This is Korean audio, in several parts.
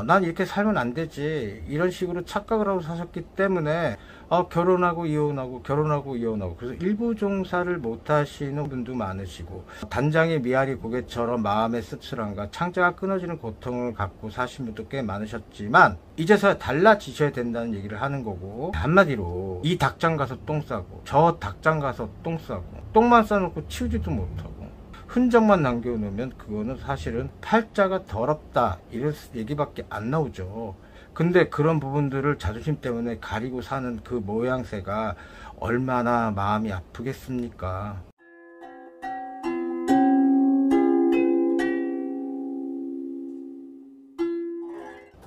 난 이렇게 살면 안 되지, 이런 식으로 착각을 하고 사셨기 때문에 결혼하고 이혼하고 결혼하고 이혼하고, 그래서 일부 종사를 못 하시는 분도 많으시고, 단장의 미아리 고개처럼 마음의 씁쓸함과 창자가 끊어지는 고통을 갖고 사신 분도 꽤 많으셨지만, 이제서야 달라지셔야 된다는 얘기를 하는 거고, 한마디로 이 닭장 가서 똥 싸고 저 닭장 가서 똥 싸고, 똥만 싸놓고 치우지도 못하고 흔적만 남겨놓으면 그거는 사실은 팔자가 더럽다, 이런 얘기밖에 안 나오죠. 근데 그런 부분들을 자존심 때문에 가리고 사는 그 모양새가 얼마나 마음이 아프겠습니까?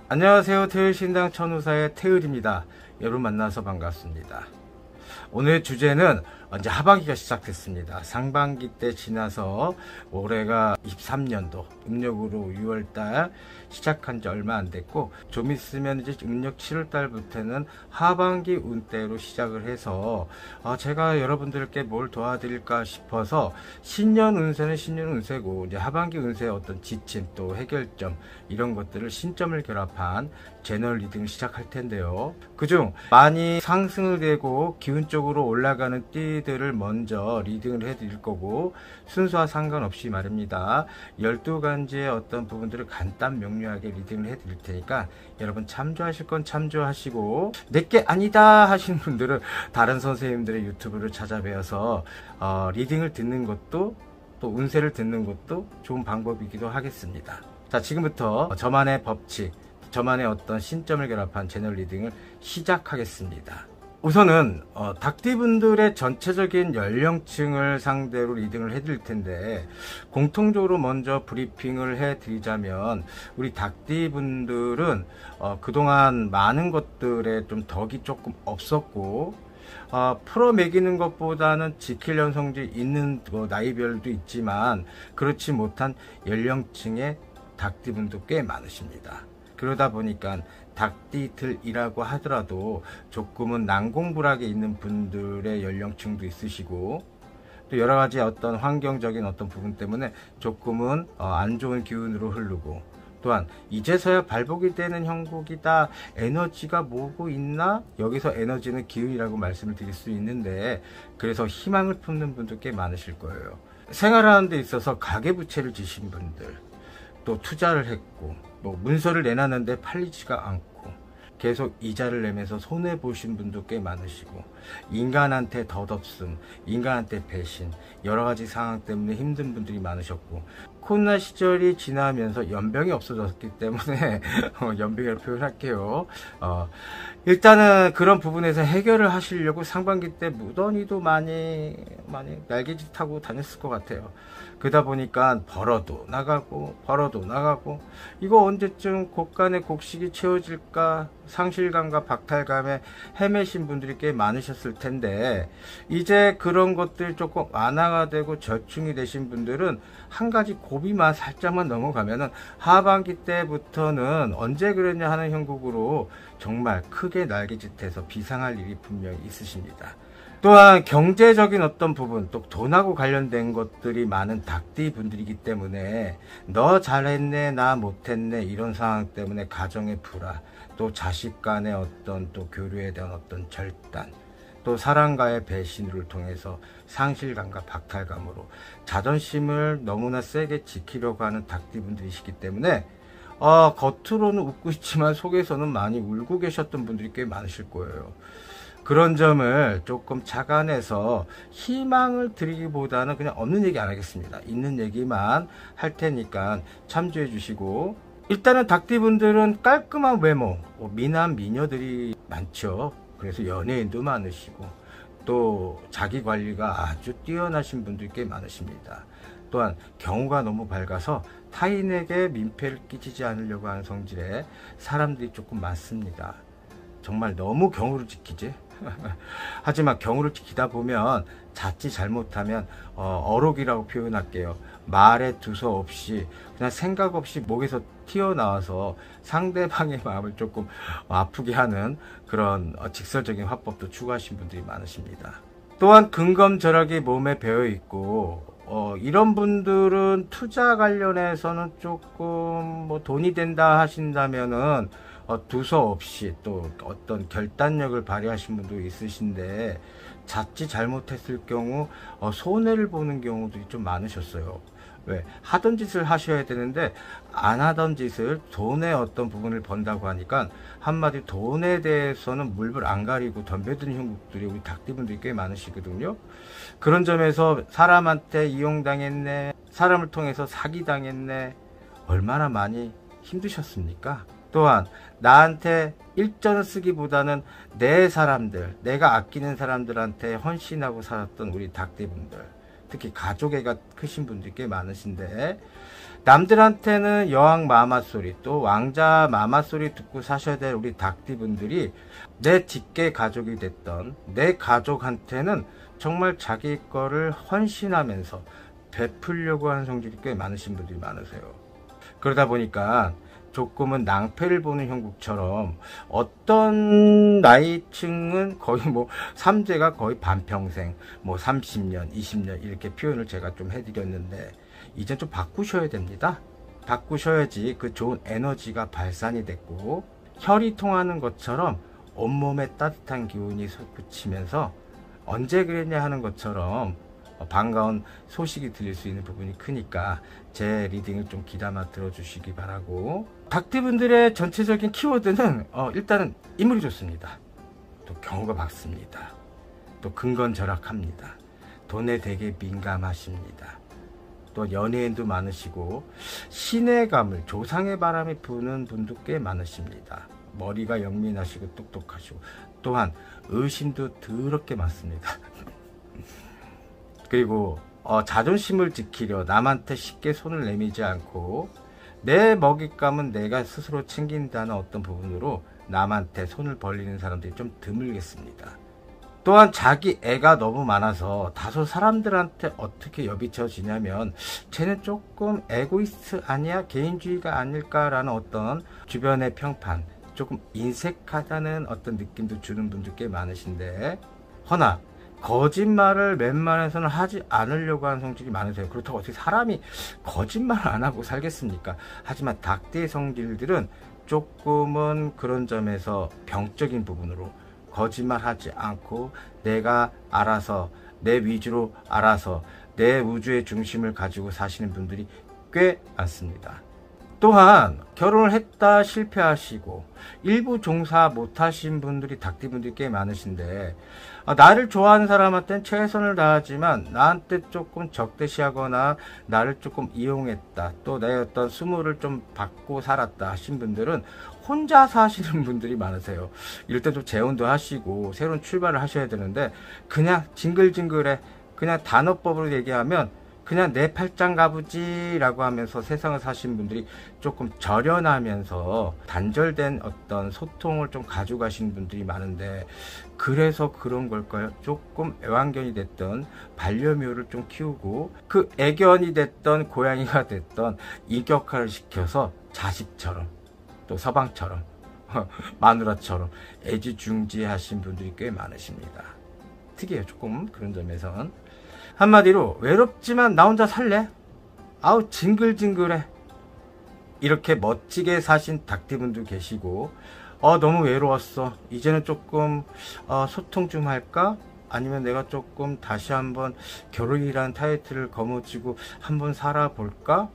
안녕하세요. 태을신당 천우사의 태을입니다. 여러분 만나서 반갑습니다. 오늘 주제는 이제 하반기가 시작됐습니다. 상반기 때 지나서 올해가 23년도 음력으로 6월달 시작한 지 얼마 안 됐고, 좀 있으면 이제 음력 7월달부터는 하반기 운대로 시작을 해서 제가 여러분들께 뭘 도와드릴까 싶어서, 신년 운세는 신년 운세고 이제 하반기 운세의 어떤 지침 또 해결점, 이런 것들을 신점을 결합한 제너럴 리딩을 시작할 텐데요. 그중 많이 상승을 되고 기운적으로 올라가는 띠들을 먼저 리딩을 해드릴 거고, 순서와 상관없이 말입니다. 12가지의 어떤 부분들을 간단 명료하게 리딩을 해드릴 테니까 여러분 참조하실 건 참조하시고, 내게 아니다 하시는 분들은 다른 선생님들의 유튜브를 찾아뵈어서 리딩을 듣는 것도, 또 운세를 듣는 것도 좋은 방법이기도 하겠습니다. 자, 지금부터 저만의 법칙, 저만의 어떤 신점을 결합한 제너럴 리딩을 시작하겠습니다. 우선은 닭띠분들의 전체적인 연령층을 상대로 리딩을 해드릴 텐데, 공통적으로 먼저 브리핑을 해드리자면, 우리 닭띠분들은 그동안 많은 것들에 좀 덕이 조금 없었고, 풀어 매기는 것보다는 지킬 연성지 있는 나이별도 있지만 그렇지 못한 연령층의 닭띠분도 꽤 많으십니다. 그러다 보니까 닭띠들이라고 하더라도 조금은 난공불락에 있는 분들의 연령층도 있으시고, 또 여러가지 어떤 환경적인 어떤 부분 때문에 조금은 안 좋은 기운으로 흐르고, 또한 이제서야 발복이 되는 형국이다, 에너지가 뭐고 있나, 여기서 에너지는 기운이라고 말씀을 드릴 수 있는데, 그래서 희망을 품는 분도 꽤 많으실 거예요. 생활하는 데 있어서 가계부채를 지신 분들, 또 투자를 했고 뭐 문서를 내놨는데 팔리지가 않고 계속 이자를 내면서 손해보신 분도 꽤 많으시고, 인간한테 덧없음, 인간한테 배신, 여러가지 상황 때문에 힘든 분들이 많으셨고, 코로나 시절이 지나면서 연병이 없어졌기 때문에 연병이라고 표현할게요. 일단은 그런 부분에서 해결을 하시려고 상반기 때 무던히도 많이 날개짓하고 다녔을 것 같아요. 그러다 보니까 벌어도 나가고 이거 언제쯤 곡간의 곡식이 채워질까, 상실감과 박탈감에 헤매신 분들이 꽤 많으셨을 텐데, 이제 그런 것들 조금 완화가 되고 절충이 되신 분들은 한 가지 고비만 살짝만 넘어가면은 하반기 때부터는 언제 그랬냐 하는 형국으로 정말 크게 날개짓해서 비상할 일이 분명히 있으십니다. 또한 경제적인 어떤 부분, 또 돈하고 관련된 것들이 많은 닭띠 분들이기 때문에 너 잘했네 나 못했네 이런 상황 때문에 가정의 불화, 또 자식 간의 어떤 또 교류에 대한 어떤 절단, 또 사랑과의 배신을 통해서 상실감과 박탈감으로 자존심을 너무나 세게 지키려고 하는 닭띠 분들이시기 때문에 겉으로는 웃고 있지만 속에서는 많이 울고 계셨던 분들이 꽤 많으실 거예요. 그런 점을 조금 착안해서 희망을 드리기보다는 그냥 없는 얘기 안 하겠습니다. 있는 얘기만 할 테니까 참조해 주시고, 일단은 닭띠분들은 깔끔한 외모, 미남 미녀들이 많죠. 그래서 연예인도 많으시고, 또 자기 관리가 아주 뛰어나신 분들이 꽤 많으십니다. 또한 경우가 너무 밝아서 타인에게 민폐를 끼치지 않으려고 하는 성질의 사람들이 조금 많습니다. 정말 너무 경우를 지키지. 하지만 경우를 지키다 보면 자칫 잘못하면 어록이라고 표현할게요. 말에 두서 없이 그냥 생각 없이 목에서 튀어나와서 상대방의 마음을 조금 아프게 하는 그런 직설적인 화법도 추구하신 분들이 많으십니다. 또한 근검절약이 몸에 배어 있고 이런 분들은 투자 관련해서는 조금 뭐 돈이 된다 하신다면은 두서없이 또 어떤 결단력을 발휘하신 분도 있으신데, 자칫 잘못했을 경우 손해를 보는 경우들이 좀 많으셨어요. 왜? 하던 짓을 하셔야 되는데 안 하던 짓을 돈의 어떤 부분을 번다고 하니까, 한마디 돈에 대해서는 물불 안 가리고 덤벼드는 형국들이 우리 닭띠분들이 꽤 많으시거든요. 그런 점에서 사람한테 이용당했네, 사람을 통해서 사기당했네, 얼마나 많이 힘드셨습니까? 또한 나한테 일전을 쓰기보다는 내 사람들, 내가 아끼는 사람들한테 헌신하고 살았던 우리 닭띠분들, 특히 가족애가 크신 분들이 꽤 많으신데, 남들한테는 여왕 마마소리, 또 왕자 마마소리 듣고 사셔야 될 우리 닭띠분들이, 내 직계 가족이 됐던 내 가족한테는 정말 자기 거를 헌신하면서 베풀려고 하는 성질이 꽤 많으신 분들이 많으세요. 그러다 보니까 조금은 낭패를 보는 형국처럼, 어떤 나이층은 거의 뭐 3제가 거의 반평생, 뭐 30년, 20년 이렇게 표현을 제가 좀 해드렸는데, 이제 좀 바꾸셔야 됩니다. 바꾸셔야지 그 좋은 에너지가 발산이 됐고, 혈이 통하는 것처럼 온몸에 따뜻한 기운이 솟구치면서 언제 그랬냐 하는 것처럼 반가운 소식이 들릴 수 있는 부분이 크니까 제 리딩을 좀 귀담아 들어주시기 바라고, 닭띠분들의 전체적인 키워드는 일단은 인물이 좋습니다. 또 경우가 밝습니다. 또 근건절약합니다. 돈에 되게 민감하십니다. 또 연예인도 많으시고, 신의 감을, 조상의 바람이 부는 분도 꽤 많으십니다. 머리가 영민하시고 똑똑하시고, 또한 의심도 더럽게 많습니다. 그리고 자존심을 지키려 남한테 쉽게 손을 내밀지 않고, 내 먹잇감은 내가 스스로 챙긴다는 어떤 부분으로 남한테 손을 벌리는 사람들이 좀 드물겠습니다. 또한 자기 애가 너무 많아서 다소 사람들한테 어떻게 여비쳐지냐면, 쟤는 조금 에고이스트 아니야? 개인주의가 아닐까라는 어떤 주변의 평판, 조금 인색하다는 어떤 느낌도 주는 분들 꽤 많으신데, 허나 거짓말을 웬만해서는 하지 않으려고 하는 성질이 많으세요. 그렇다고 어떻게 사람이 거짓말을 안 하고 살겠습니까? 하지만 닭띠의 성질들은 조금은 그런 점에서 병적인 부분으로 거짓말하지 않고, 내가 알아서, 내 위주로 알아서 내 우주의 중심을 가지고 사시는 분들이 꽤 많습니다. 또한 결혼을 했다 실패하시고 일부 종사 못하신 분들이 닭띠분들이 꽤 많으신데, 나를 좋아하는 사람한테는 최선을 다하지만 나한테 조금 적대시하거나 나를 조금 이용했다, 또 내 어떤 수모를 좀 받고 살았다 하신 분들은 혼자 사시는 분들이 많으세요. 이럴 때 좀 재혼도 하시고 새로운 출발을 하셔야 되는데, 그냥 징글징글해, 그냥 단어법으로 얘기하면 그냥 내 팔짱 가부지 라고 하면서 세상을 사신 분들이 조금 절연하면서 단절된 어떤 소통을 좀 가져가시는 분들이 많은데, 그래서 그런 걸까요? 조금 애완견이 됐던 반려묘를 좀 키우고, 그 애견이 됐던 고양이가 됐던 인격화를 시켜서 자식처럼, 또 서방처럼, 마누라처럼 애지중지하신 분들이 꽤 많으십니다. 특이해요. 조금 그런 점에선. 한마디로 외롭지만 나 혼자 살래? 아우 징글징글해. 이렇게 멋지게 사신 닭띠분도 계시고, 너무 외로웠어, 이제는 조금 소통 좀 할까? 아니면 내가 조금 다시 한번 결혼이라는 타이틀을 거머쥐고 한번 살아볼까?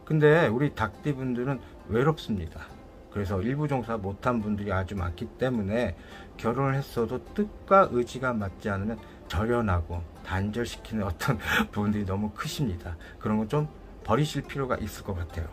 근데 우리 닭띠분들은 외롭습니다. 그래서 일부 종사 못한 분들이 아주 많기 때문에, 결혼을 했어도 뜻과 의지가 맞지 않으면 절연하고 단절시키는 어떤 부분들이 너무 크십니다. 그런 건 좀 버리실 필요가 있을 것 같아요.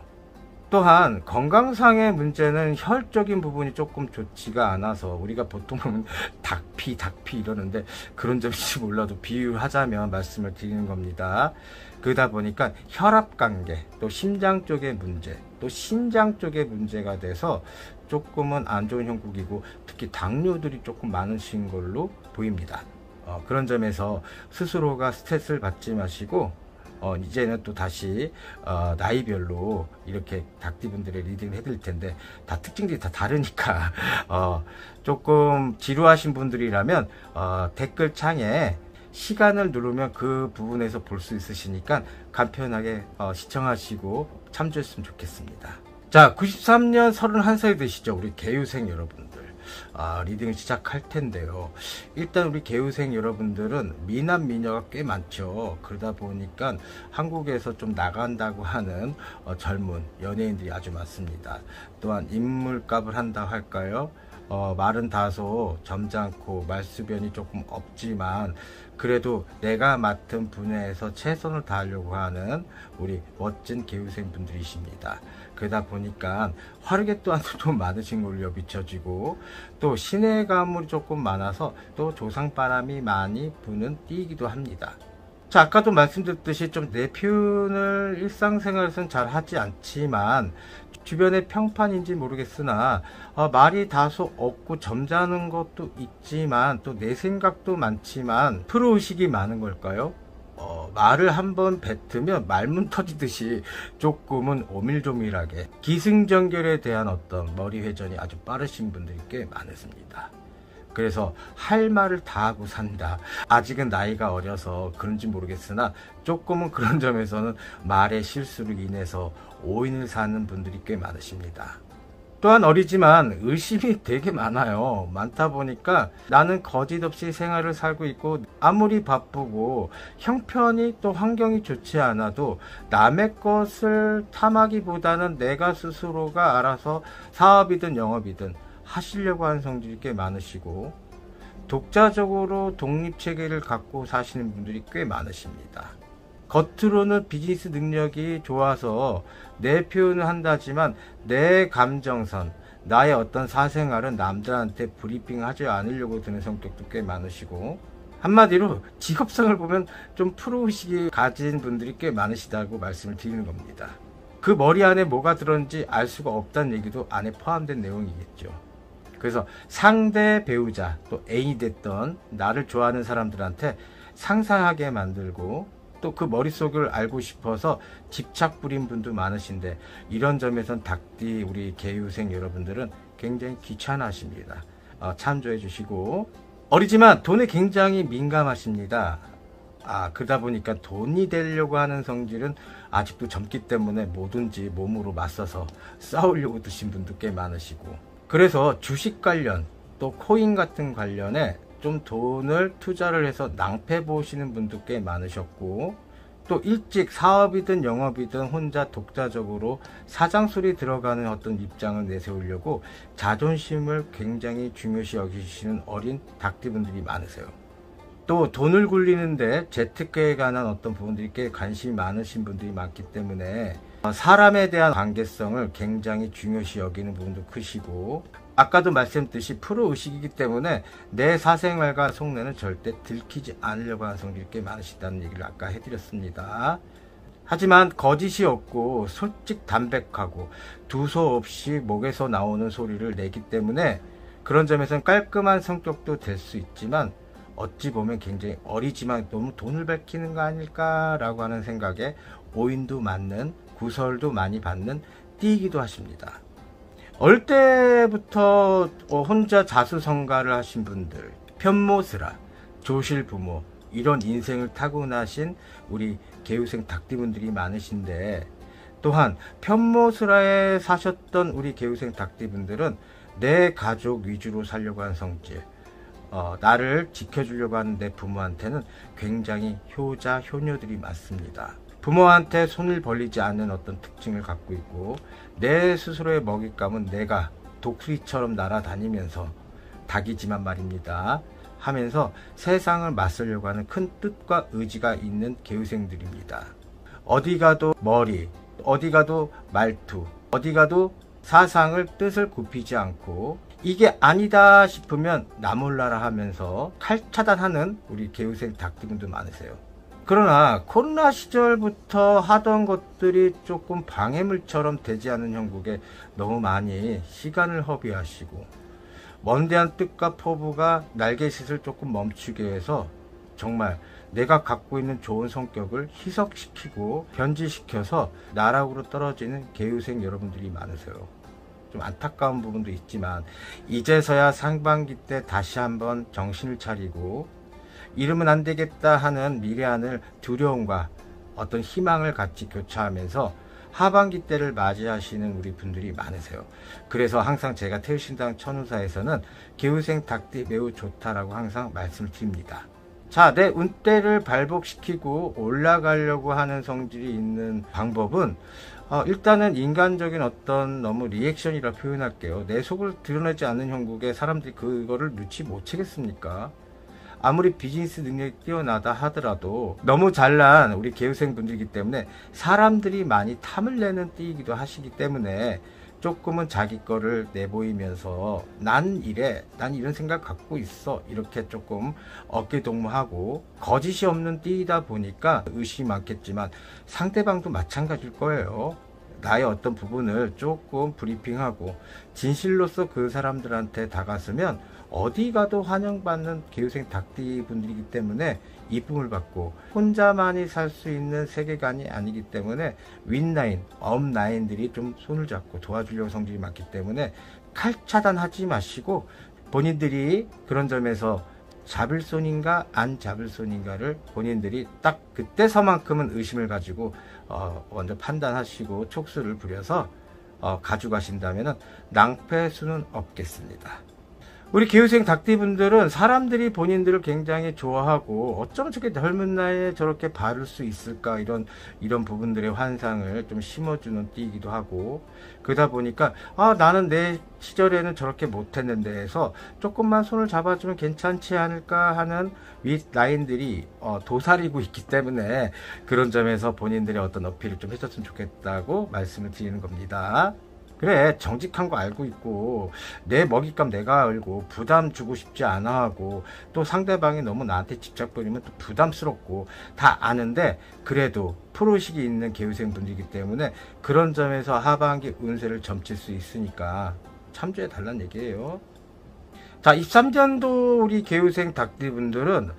또한 건강상의 문제는 혈적인 부분이 조금 좋지가 않아서, 우리가 보통 보면 닭피 이러는데, 그런 점인지 몰라도 비유하자면 말씀을 드리는 겁니다. 그러다 보니까 혈압관계, 또 심장 쪽의 문제, 또 신장 쪽의 문제가 돼서 조금은 안 좋은 형국이고, 특히 당뇨들이 조금 많으신 걸로 보입니다. 그런 점에서 스스로가 스트레스를 받지 마시고, 이제는 또 다시 나이별로 이렇게 닭띠분들의 리딩을 해드릴 텐데, 다 특징들이 다 다르니까 조금 지루하신 분들이라면 댓글창에 시간을 누르면 그 부분에서 볼 수 있으시니까 간편하게 시청하시고 참조했으면 좋겠습니다. 자, 93년 31살이 되시죠, 우리 개유생 여러분들. 리딩을 시작할 텐데요. 일단 우리 개유생 여러분들은 미남 미녀가 꽤 많죠. 그러다 보니까 한국에서 좀 나간다고 하는 젊은 연예인들이 아주 많습니다. 또한 인물값을 한다 할까요? 말은 다소 점잖고 말수변이 조금 없지만 그래도 내가 맡은 분야에서 최선을 다하려고 하는 우리 멋진 개우생 분들이십니다. 그러다 보니까 화력의 또한 좀 많으신 걸로 비춰지고 또 신뢰감이 조금 많아서 또 조상바람이 많이 부는 띠이기도 합니다. 자, 아까도 말씀드렸듯이 좀 내 표현을 일상생활에서는 잘 하지 않지만 주변의 평판인지 모르겠으나 말이 다소 없고 점잖은 것도 있지만 또 내 생각도 많지만 프로의식이 많은 걸까요? 말을 한번 뱉으면 말문 터지듯이 조금은 오밀조밀하게 기승전결에 대한 어떤 머리 회전이 아주 빠르신 분들이 꽤 많으십니다. 그래서 할 말을 다 하고 산다. 아직은 나이가 어려서 그런지 모르겠으나 조금은 그런 점에서는 말의 실수로 인해서 오인을 사는 분들이 꽤 많으십니다. 또한 어리지만 의심이 되게 많아요. 많다 보니까 나는 거짓없이 생활을 살고 있고 아무리 바쁘고 형편이 또 환경이 좋지 않아도 남의 것을 탐하기보다는 내가 스스로가 알아서 사업이든 영업이든 하시려고 하는 성질이 꽤 많으시고 독자적으로 독립체계를 갖고 사시는 분들이 꽤 많으십니다. 겉으로는 비즈니스 능력이 좋아서 내 표현을 한다지만 내 감정선, 나의 어떤 사생활은 남들한테 브리핑하지 않으려고 드는 성격도 꽤 많으시고 한마디로 직업성을 보면 좀 프로의식이 가진 분들이 꽤 많으시다고 말씀을 드리는 겁니다. 그 머리 안에 뭐가 들었는지 알 수가 없다는 얘기도 안에 포함된 내용이겠죠. 그래서 상대 배우자 또 애인이 됐던 나를 좋아하는 사람들한테 상상하게 만들고 또 그 머릿속을 알고 싶어서 집착 부린 분도 많으신데 이런 점에선 닭띠 우리 개유생 여러분들은 굉장히 귀찮아하십니다. 참조해 주시고 어리지만 돈에 굉장히 민감하십니다. 그러다 보니까 돈이 되려고 하는 성질은 아직도 젊기 때문에 뭐든지 몸으로 맞서서 싸우려고 드신 분도 꽤 많으시고 그래서 주식 관련 또 코인 같은 관련에 좀 돈을 투자를 해서 낭패 보시는 분도 꽤 많으셨고 또 일찍 사업이든 영업이든 혼자 독자적으로 사장술이 들어가는 어떤 입장을 내세우려고 자존심을 굉장히 중요시 여기시는 어린 닭띠분들이 많으세요. 또 돈을 굴리는데 재테크에 관한 어떤 부분들이 꽤 관심이 많으신 분들이 많기 때문에 사람에 대한 관계성을 굉장히 중요시 여기는 부분도 크시고 아까도 말씀드렸듯이 프로의식이기 때문에 내 사생활과 속내는 절대 들키지 않으려고 하는 성질이 꽤 많으시다는 얘기를 아까 해드렸습니다. 하지만 거짓이 없고 솔직 담백하고 두서없이 목에서 나오는 소리를 내기 때문에 그런 점에서는 깔끔한 성격도 될 수 있지만 어찌 보면 굉장히 어리지만 너무 돈을 밝히는 거 아닐까 라고 하는 생각에 오인도 맞는 구설도 많이 받는 띠이기도 하십니다. 어릴 때부터 혼자 자수성가를 하신 분들, 편모스라, 조실부모 이런 인생을 타고나신 우리 개유생 닭띠분들이 많으신데 또한 편모스라에 사셨던 우리 개유생 닭띠분들은 내 가족 위주로 살려고 하는 성질, 나를 지켜주려고 하는 내 부모한테는 굉장히 효자, 효녀들이 많습니다. 부모한테 손을 벌리지 않는 어떤 특징을 갖고 있고 내 스스로의 먹잇감은 내가 독수리처럼 날아다니면서 닭이지만 말입니다 하면서 세상을 맞서려고 하는 큰 뜻과 의지가 있는 개우생들입니다. 어디 가도 머리, 어디 가도 말투, 어디 가도 사상을 뜻을 굽히지 않고 이게 아니다 싶으면 나 몰라라 하면서 칼차단하는 우리 개우생 닭들도 많으세요. 그러나 코로나 시절부터 하던 것들이 조금 방해물처럼 되지 않은 형국에 너무 많이 시간을 허비하시고 먼데한 뜻과 포부가 날개짓을 조금 멈추게 해서 정말 내가 갖고 있는 좋은 성격을 희석시키고 변질시켜서 나락으로 떨어지는 개유생 여러분들이 많으세요. 좀 안타까운 부분도 있지만 이제서야 상반기 때 다시 한번 정신을 차리고 이러면 안 되겠다 하는 미래안을 두려움과 어떤 희망을 같이 교차하면서 하반기 때를 맞이하시는 우리 분들이 많으세요. 그래서 항상 제가 태우신당 천우사에서는 개우생 닭띠 매우 좋다라고 항상 말씀을 드립니다. 자, 내 운대를 발복시키고 올라가려고 하는 성질이 있는 방법은 일단은 인간적인 어떤 너무 리액션이라 표현할게요. 내 속을 드러내지 않는 형국에 사람들이 그거를 눈치 못 채겠습니까? 아무리 비즈니스 능력이 뛰어나다 하더라도 너무 잘난 우리 개우생 분들이기 때문에 사람들이 많이 탐을 내는 띠이기도 하시기 때문에 조금은 자기 거를 내보이면서 난 이래, 난 이런 생각 갖고 있어, 이렇게 조금 어깨동무하고 거짓이 없는 띠이다 보니까 의심이 많겠지만 상대방도 마찬가지일 거예요. 나의 어떤 부분을 조금 브리핑하고 진실로서 그 사람들한테 다가서면 어디 가도 환영받는 개우생 닭띠 분들이기 때문에 이쁨을 받고 혼자만이 살 수 있는 세계관이 아니기 때문에 윗라인, 업라인들이 좀 손을 잡고 도와주려고 성질이 많기 때문에 칼 차단하지 마시고 본인들이 그런 점에서 잡을 손인가 안 잡을 손인가를 본인들이 딱 그때서만큼은 의심을 가지고 먼저 판단하시고 촉수를 부려서 가져가신다면 낭패수는 없겠습니다. 우리 개우생 닭띠분들은 사람들이 본인들을 굉장히 좋아하고 어쩌면 저렇게 젊은 나이에 저렇게 바를 수 있을까 이런 부분들의 환상을 좀 심어주는 띠이기도 하고, 그러다 보니까 나는 내 시절에는 저렇게 못했는데 해서 조금만 손을 잡아주면 괜찮지 않을까 하는 윗 라인들이 도사리고 있기 때문에 그런 점에서 본인들의 어떤 어필을 좀 해줬으면 좋겠다고 말씀을 드리는 겁니다. 그래, 정직한 거 알고 있고 내 먹잇감 내가 알고 부담 주고 싶지 않아 하고 또 상대방이 너무 나한테 집착 버리면 또 부담스럽고 다 아는데 그래도 프로의식이 있는 개우생 분들이기 때문에 그런 점에서 하반기 운세를 점칠 수 있으니까 참조해 달라는 얘기예요. 자, 23년도 우리 개우생 닭띠분들은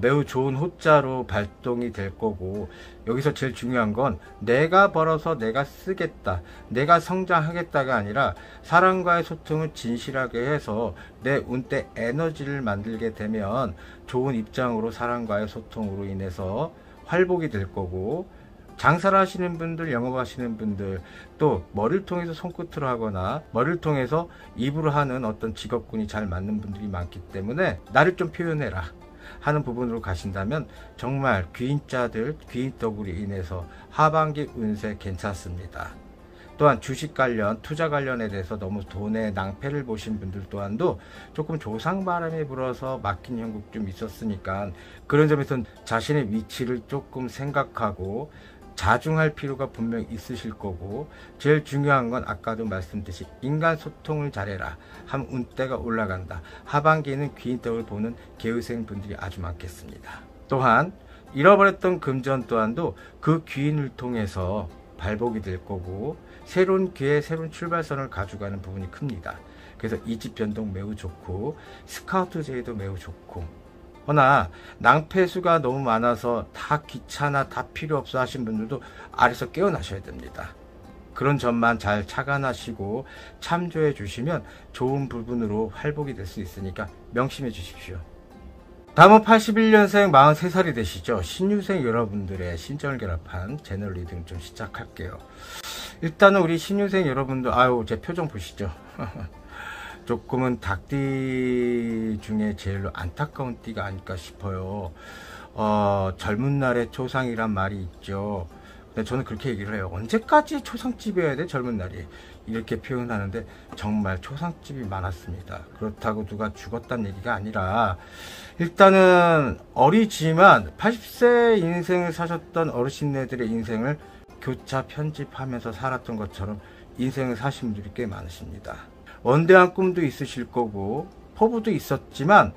매우 좋은 호자로 발동이 될 거고, 여기서 제일 중요한 건 내가 벌어서 내가 쓰겠다, 내가 성장하겠다가 아니라 사람과의 소통을 진실하게 해서 내 운대 에너지를 만들게 되면 좋은 입장으로 사람과의 소통으로 인해서 활복이 될 거고, 장사를 하시는 분들, 영업하시는 분들, 또 머리를 통해서 손끝으로 하거나 머리를 통해서 입으로 하는 어떤 직업군이 잘 맞는 분들이 많기 때문에 나를 좀 표현해라 하는 부분으로 가신다면 정말 귀인자들, 귀인덕으로 인해서 하반기 운세 괜찮습니다. 또한 주식 관련, 투자 관련에 대해서 너무 돈의 낭패를 보신 분들 또한도 조금 조상바람이 불어서 막힌 형국 좀 있었으니까 그런 점에서는 자신의 위치를 조금 생각하고 자중할 필요가 분명히 있으실 거고, 제일 중요한 건 아까도 말씀드렸듯이 인간 소통을 잘해라 하면 운대가 올라간다. 하반기에는 귀인덕을 보는 개우생 분들이 아주 많겠습니다. 또한 잃어버렸던 금전 또한도 그 귀인을 통해서 발복이 될 거고 새로운 기회, 새로운 출발선을 가져가는 부분이 큽니다. 그래서 이직 변동 매우 좋고 스카우트 제의도 매우 좋고, 허나 낭패수가 너무 많아서 다 귀찮아, 다 필요 없어 하신 분들도 아래서 깨어나셔야 됩니다. 그런 점만 잘 착안하시고 참조해 주시면 좋은 부분으로 활복이 될 수 있으니까 명심해 주십시오. 다음은 81년생 43살이 되시죠. 신유생 여러분들의 신정을 결합한 제너럴 리딩 좀 시작할게요. 일단은 우리 신유생 여러분들, 제 표정 보시죠. 조금은 닭띠 중에 제일로 안타까운 띠가 아닐까 싶어요. 젊은 날의 초상이란 말이 있죠. 근데 저는 그렇게 얘기를 해요. 언제까지 초상집이어야 돼, 젊은 날이? 이렇게 표현하는데 정말 초상집이 많았습니다. 그렇다고 누가 죽었다는 얘기가 아니라, 일단은 어리지만 80세 인생을 사셨던 어르신네들의 인생을 교차 편집하면서 살았던 것처럼 인생을 사신 분들이 꽤 많으십니다. 원대한 꿈도 있으실 거고 포부도 있었지만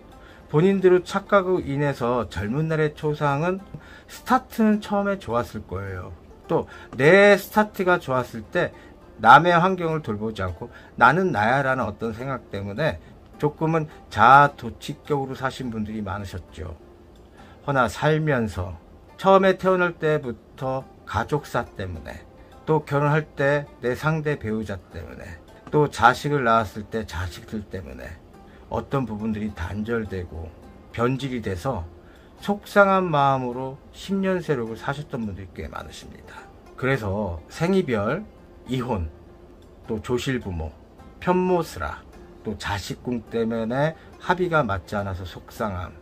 본인들의 착각으로 인해서 젊은 날의 초상은 스타트는 처음에 좋았을 거예요. 또 내 스타트가 좋았을 때 남의 환경을 돌보지 않고 나는 나야 라는 어떤 생각 때문에 조금은 자아도취격으로 사신 분들이 많으셨죠. 허나 살면서 처음에 태어날 때부터 가족사 때문에, 또 결혼할 때 내 상대 배우자 때문에, 또 자식을 낳았을 때 자식들 때문에 어떤 부분들이 단절되고 변질이 돼서 속상한 마음으로 10년 세력을 사셨던 분들이 꽤 많으십니다. 그래서 생이별, 이혼, 또 조실부모, 편모스라, 또 자식궁 때문에 합의가 맞지 않아서 속상함,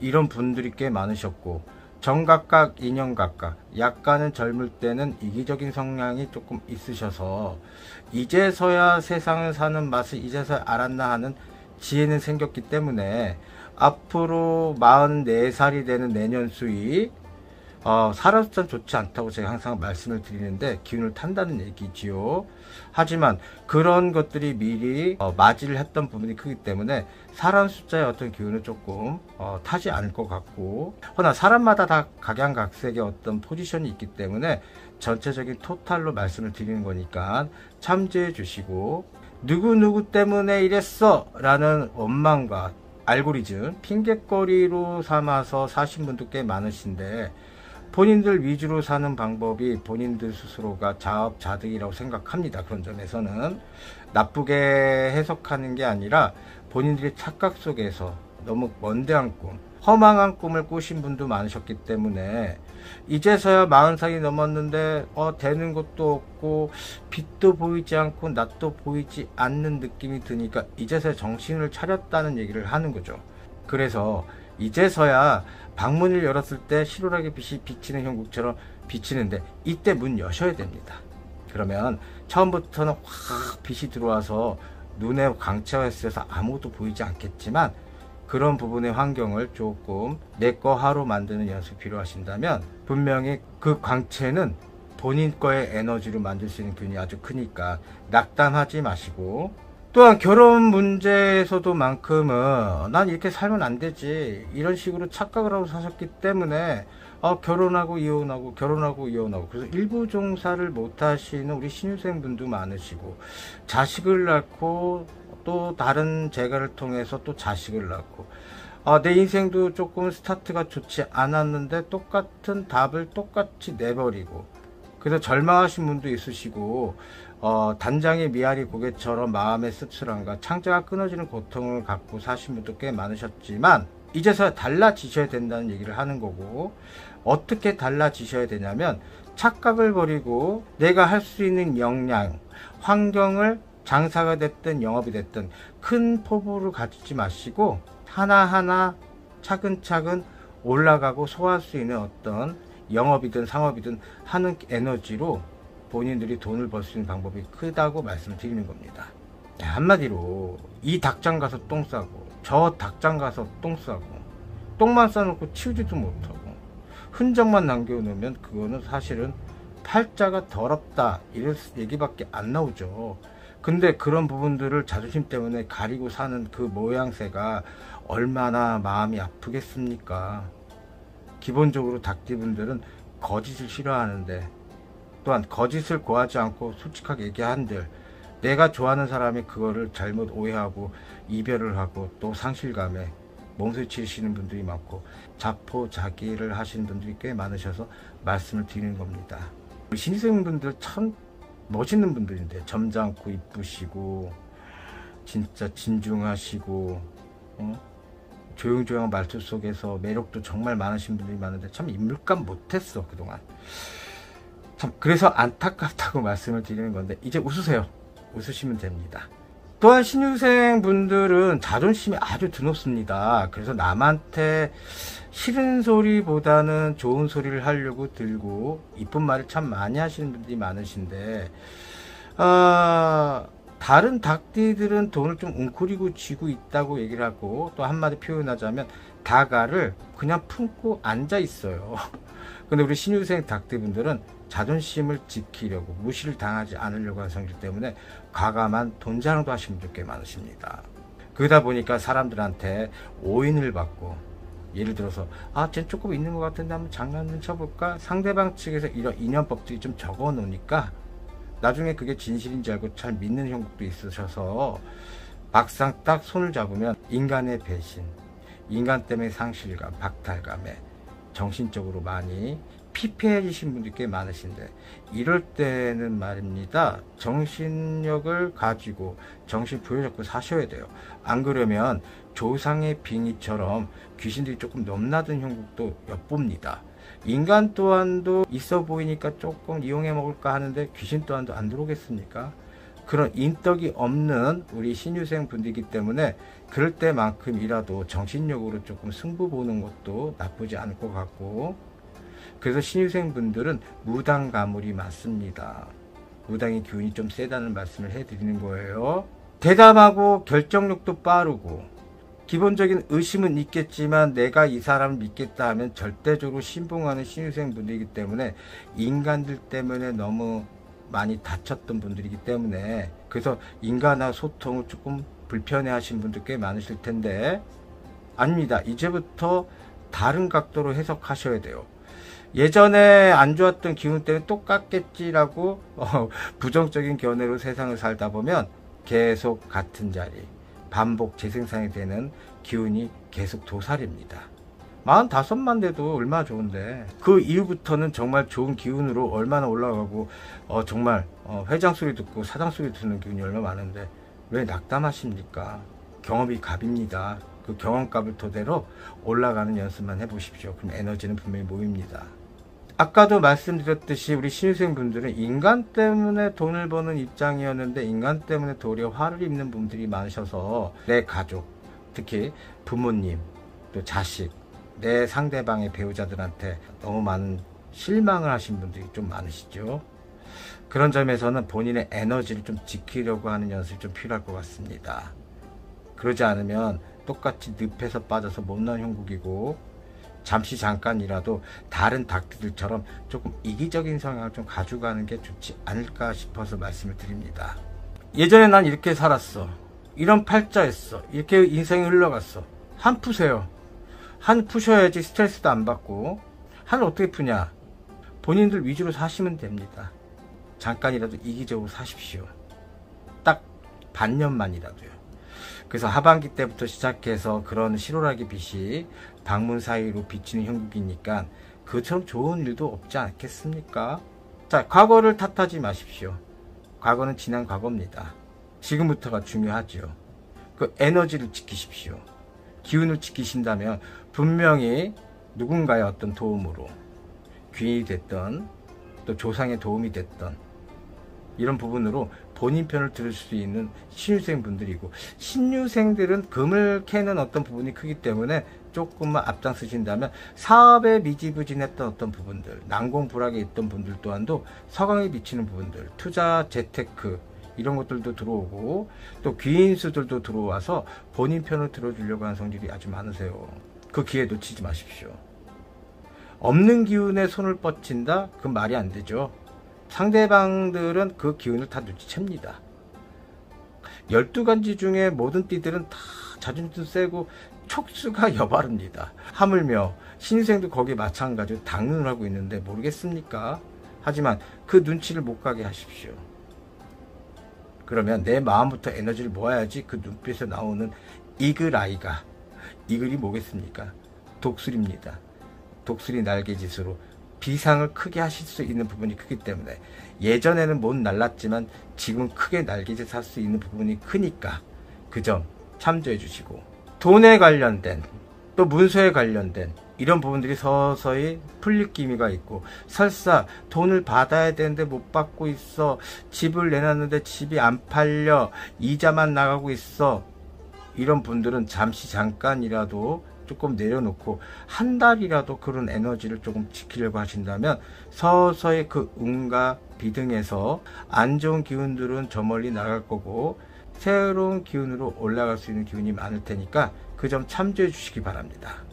이런 분들이 꽤 많으셨고, 정각각, 인연각각, 약간은 젊을 때는 이기적인 성향이 조금 있으셔서 이제서야 세상을 사는 맛을 이제서야 알았나 하는 지혜는 생겼기 때문에 앞으로 44살이 되는 내년 수위 살아서 좋지 않다고 제가 항상 말씀을 드리는데 기운을 탄다는 얘기지요. 하지만 그런 것들이 미리 맞이를 했던 부분이 크기 때문에 사람 숫자의 어떤 기운은 조금 타지 않을 것 같고, 허나 사람마다 다 각양각색의 어떤 포지션이 있기 때문에 전체적인 토탈로 말씀을 드리는 거니까 참조해 주시고, 누구누구 때문에 이랬어 라는 원망과 알고리즘, 핑계거리로 삼아서 사신 분도 꽤 많으신데, 본인들 위주로 사는 방법이 본인들 스스로가 자업자득이라고 생각합니다. 그런 점에서는 나쁘게 해석하는 게 아니라 본인들의 착각 속에서 너무 먼데한 꿈, 허망한 꿈을 꾸신 분도 많으셨기 때문에 이제서야 40살이 넘었는데 되는 것도 없고 빛도 보이지 않고 낯도 보이지 않는 느낌이 드니까 이제서야 정신을 차렸다는 얘기를 하는 거죠. 그래서 이제서야 방문을 열었을 때 실오라기 빛이 비치는 형국처럼 비치는데 이때 문 여셔야 됩니다. 그러면 처음부터는 확 빛이 들어와서 눈에 광채가 있어서 아무것도 보이지 않겠지만, 그런 부분의 환경을 조금 내 거 하로 만드는 연습이 필요하신다면 분명히 그 광채는 본인 거의 에너지로 만들 수 있는 균이 아주 크니까 낙담하지 마시고, 또한 결혼 문제에서도 만큼은 난 이렇게 살면 안 되지 이런 식으로 착각을 하고 사셨기 때문에 결혼하고 이혼하고 결혼하고 이혼하고, 그래서 일부 종사를 못 하시는 우리 신유생 분도 많으시고, 자식을 낳고 또 다른 재가를 통해서 또 자식을 낳고, 내 인생도 조금 스타트가 좋지 않았는데 똑같은 답을 똑같이 내버리고, 그래서 절망하신 분도 있으시고, 단장의 미아리 고개처럼 마음의 씁쓸함과 창자가 끊어지는 고통을 갖고 사신 분도 꽤 많으셨지만, 이제서 달라지셔야 된다는 얘기를 하는 거고, 어떻게 달라지셔야 되냐면 착각을 버리고 내가 할 수 있는 역량, 환경을 장사가 됐든 영업이 됐든 큰 포부를 가지지 마시고 하나하나 차근차근 올라가고 소화할 수 있는 어떤 영업이든 상업이든 하는 에너지로 본인들이 돈을 벌 수 있는 방법이 크다고 말씀을 드리는 겁니다. 한마디로 이 닭장 가서 똥 싸고 저 닭장 가서 똥 싸고 똥만 싸놓고 치우지도 못하고 흔적만 남겨놓으면 그거는 사실은 팔자가 더럽다 이런 얘기밖에 안 나오죠. 근데 그런 부분들을 자존심 때문에 가리고 사는 그 모양새가 얼마나 마음이 아프겠습니까? 기본적으로 닭띠분들은 거짓을 싫어하는데, 또한 거짓을 고하지 않고 솔직하게 얘기한들 내가 좋아하는 사람이 그거를 잘못 오해하고 이별을 하고 또 상실감에 몸소리치시는 분들이 많고 자포자기를 하시는 분들이 꽤 많으셔서 말씀을 드리는 겁니다. 우리 신입생분들 참 멋있는 분들인데 점잖고 이쁘시고 진짜 진중하시고 조용조용한 말투 속에서 매력도 정말 많으신 분들이 많은데 참 인물감 못했어 그동안. 참 그래서 안타깝다고 말씀을 드리는 건데 이제 웃으세요. 웃으시면 됩니다. 또한 신유생 분들은 자존심이 아주 드높습니다. 그래서 남한테 싫은 소리보다는 좋은 소리를 하려고 들고 이쁜 말을 참 많이 하시는 분들이 많으신데, 다른 닭띠들은 돈을 좀 웅크리고 쥐고 있다고 얘기를 하고, 또 한마디 표현하자면 다가를 그냥 품고 앉아 있어요. 근데 우리 신유생 닭띠분들은 자존심을 지키려고 무시를 당하지 않으려고 하는 성질 때문에 과감한 돈 자랑도 하시는 분들 꽤 많으십니다. 그러다 보니까 사람들한테 오인을 받고, 예를 들어서 쟤 조금 있는 것 같은데 한번 장난 좀 쳐볼까? 상대방 측에서 이런 인연법들이 좀 적어 놓으니까 나중에 그게 진실인지 알고 잘 믿는 형국도 있으셔서 막상 딱 손을 잡으면 인간의 배신, 인간 때문에 상실감, 박탈감에 정신적으로 많이 피폐해지신 분들이 꽤 많으신데, 이럴 때는 말입니다, 정신력을 가지고 정신 부여잡고 사셔야 돼요. 안 그러면 조상의 빙의처럼 귀신들이 조금 넘나든 형국도 엿봅니다. 인간 또한도 있어 보이니까 조금 이용해 먹을까 하는데 귀신 또한도 안 들어오겠습니까? 그런 인덕이 없는 우리 신유생 분들이기 때문에 그럴 때만큼이라도 정신력으로 조금 승부 보는 것도 나쁘지 않을 것 같고, 그래서 신유생 분들은 무당 가물이 많습니다. 무당의 기운이 좀 세다는 말씀을 해드리는 거예요. 대담하고 결정력도 빠르고, 기본적인 의심은 있겠지만 내가 이 사람을 믿겠다 하면 절대적으로 신봉하는 신유생 분들이기 때문에, 인간들 때문에 너무 많이 다쳤던 분들이기 때문에, 그래서 인간과 소통을 조금 불편해 하신 분들 꽤 많으실 텐데, 아닙니다. 이제부터 다른 각도로 해석하셔야 돼요. 예전에 안 좋았던 기운 때문에 똑같겠지라고 부정적인 견해로 세상을 살다 보면 계속 같은 자리, 반복 재생산이 되는 기운이 계속 도살입니다. 45만 돼도 얼마나 좋은데, 그 이후부터는 정말 좋은 기운으로 얼마나 올라가고, 정말 회장 소리 듣고 사장 소리 듣는 기운이 얼마나 많은데 왜 낙담하십니까? 경험이 값입니다. 그 경험값을 토대로 올라가는 연습만 해보십시오. 그럼 에너지는 분명히 모입니다. 아까도 말씀드렸듯이 우리 신유생 분들은 인간 때문에 돈을 버는 입장이었는데, 인간 때문에 도리어 화를 입는 분들이 많으셔서 내 가족, 특히 부모님, 또 자식, 내 상대방의 배우자들한테 너무 많은 실망을 하신 분들이 좀 많으시죠. 그런 점에서는 본인의 에너지를 좀 지키려고 하는 연습이 좀 필요할 것 같습니다. 그러지 않으면 똑같이 늪에서 빠져서 못난 형국이고, 잠시 잠깐이라도 다른 닭들처럼 조금 이기적인 성향을 좀 가져가는 게 좋지 않을까 싶어서 말씀을 드립니다. 예전에 난 이렇게 살았어, 이런 팔자였어, 이렇게 인생이 흘러갔어. 한 푸세요. 한 푸셔야지 스트레스도 안 받고. 한을 어떻게 푸냐? 본인들 위주로 사시면 됩니다. 잠깐이라도 이기적으로 사십시오. 딱 반년만이라도요. 그래서 하반기 때부터 시작해서 그런 실오라기 빛이 방문 사이로 비치는 형국이니까 그처럼 좋은 일도 없지 않겠습니까? 자, 과거를 탓하지 마십시오. 과거는 지난 과거입니다. 지금부터가 중요하죠. 그 에너지를 지키십시오. 기운을 지키신다면 분명히 누군가의 어떤 도움으로, 귀인이 됐던 또 조상의 도움이 됐던 이런 부분으로 본인 편을 들을 수 있는 신유생 분들이고, 신유생들은 금을 캐는 어떤 부분이 크기 때문에 조금만 앞장서신다면 사업에 미지부진했던 어떤 부분들, 난공불락에 있던 분들 또한도 서강에 비치는 부분들, 투자 재테크 이런 것들도 들어오고, 또 귀인수들도 들어와서 본인 편을 들어주려고 하는 성질이 아주 많으세요. 그 기회 놓치지 마십시오. 없는 기운에 손을 뻗친다? 그건 말이 안 되죠. 상대방들은 그 기운을 다 눈치챕니다. 12간지 중에 모든 띠들은 다 자존심도 세고 촉수가 여바릅니다. 하물며 신생도 거기에 마찬가지로 당론을 하고 있는데 모르겠습니까? 하지만 그 눈치를 못 가게 하십시오. 그러면 내 마음부터 에너지를 모아야지 그 눈빛에서 나오는 이글아이가, 이글이 뭐겠습니까? 독수리입니다. 독수리 날개짓으로 비상을 크게 하실 수 있는 부분이 크기 때문에, 예전에는 못 날랐지만 지금 크게 날개짓 할 수 있는 부분이 크니까 그 점 참조해 주시고, 돈에 관련된 또 문서에 관련된 이런 부분들이 서서히 풀릴 기미가 있고, 설사 돈을 받아야 되는데 못 받고 있어, 집을 내놨는데 집이 안 팔려, 이자만 나가고 있어, 이런 분들은 잠시 잠깐이라도 조금 내려놓고 한 달이라도 그런 에너지를 조금 지키려고 하신다면 서서히 그 운과 비등에서 안 좋은 기운들은 저 멀리 나갈 거고, 새로운 기운으로 올라갈 수 있는 기운이 많을 테니까 그 점 참조해 주시기 바랍니다.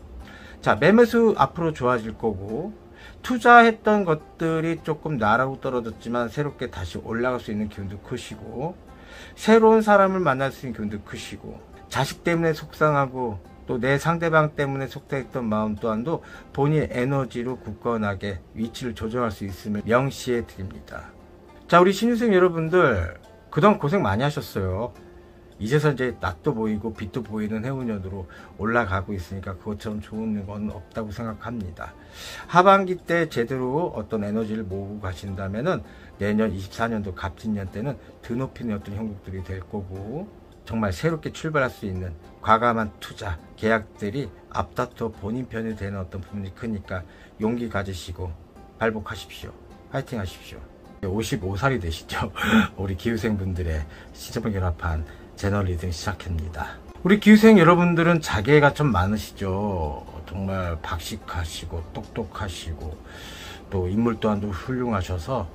자, 매매수 앞으로 좋아질 거고, 투자했던 것들이 조금 나라고 떨어졌지만 새롭게 다시 올라갈 수 있는 기운도 크시고, 새로운 사람을 만날 수 있는 기운도 크시고, 자식 때문에 속상하고 또 내 상대방 때문에 속상했던 마음 또한도 본인의 에너지로 굳건하게 위치를 조정할 수 있음을 명시해 드립니다. 자, 우리 신유생 여러분들 그동안 고생 많이 하셨어요. 이제서 이제 낯도 보이고 빛도 보이는 해운년으로 올라가고 있으니까 그것처럼 좋은 건 없다고 생각합니다. 하반기 때 제대로 어떤 에너지를 모으고 가신다면은 내년 24년도 갑진년 때는 드높이는 어떤 형국들이 될 거고, 정말 새롭게 출발할 수 있는 과감한 투자 계약들이 앞다퉈 본인 편이 되는 어떤 부분이 크니까 용기 가지시고 발복하십시오. 화이팅 하십시오. 55살이 되시죠. 우리 기후생분들의 시점을 결합한 제너럴 리딩 시작합니다. 우리 기후생 여러분들은 자기애가 좀 많으시죠. 정말 박식하시고 똑똑하시고 또 인물 또한도 훌륭하셔서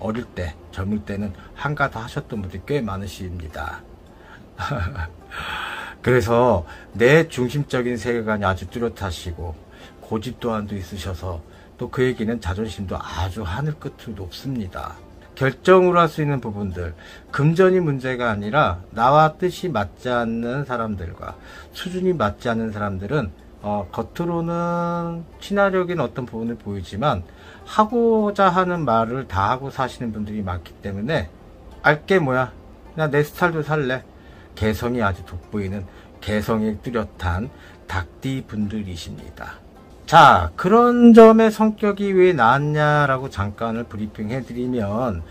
어릴 때 젊을 때는 한가다 하셨던 분들이 꽤 많으십니다. 그래서 내 중심적인 세계관이 아주 뚜렷하시고 고집 또한도 있으셔서 또 그에게는 자존심도 아주 하늘 끝으로 높습니다. 결정을 할 수 있는 부분들, 금전이 문제가 아니라 나와 뜻이 맞지 않는 사람들과 수준이 맞지 않는 사람들은 겉으로는 친화력인 어떤 부분을 보이지만 하고자 하는 말을 다 하고 사시는 분들이 많기 때문에 알게 뭐야, 그냥 내 스타일도 살래, 개성이 아주 돋보이는 개성이 뚜렷한 닭띠 분들이십니다. 자, 그런 점의 성격이 왜 나왔냐라고 잠깐을 브리핑 해드리면,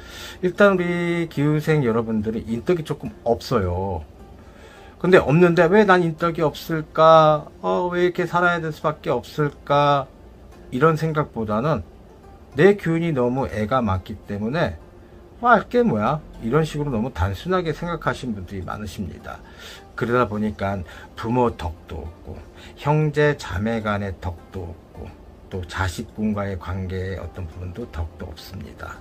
일단 우리 기후생 여러분들은 인덕이 조금 없어요. 근데 없는데 왜 난 인덕이 없을까? 왜 이렇게 살아야 될 수밖에 없을까? 이런 생각보다는 내 기운이 너무 애가 많기 때문에 알게 뭐야, 이런 식으로 너무 단순하게 생각하시는 분들이 많으십니다. 그러다 보니까 부모 덕도 없고 형제 자매 간의 덕도 없고 또 자식분과의 관계의 어떤 부분도 덕도 없습니다.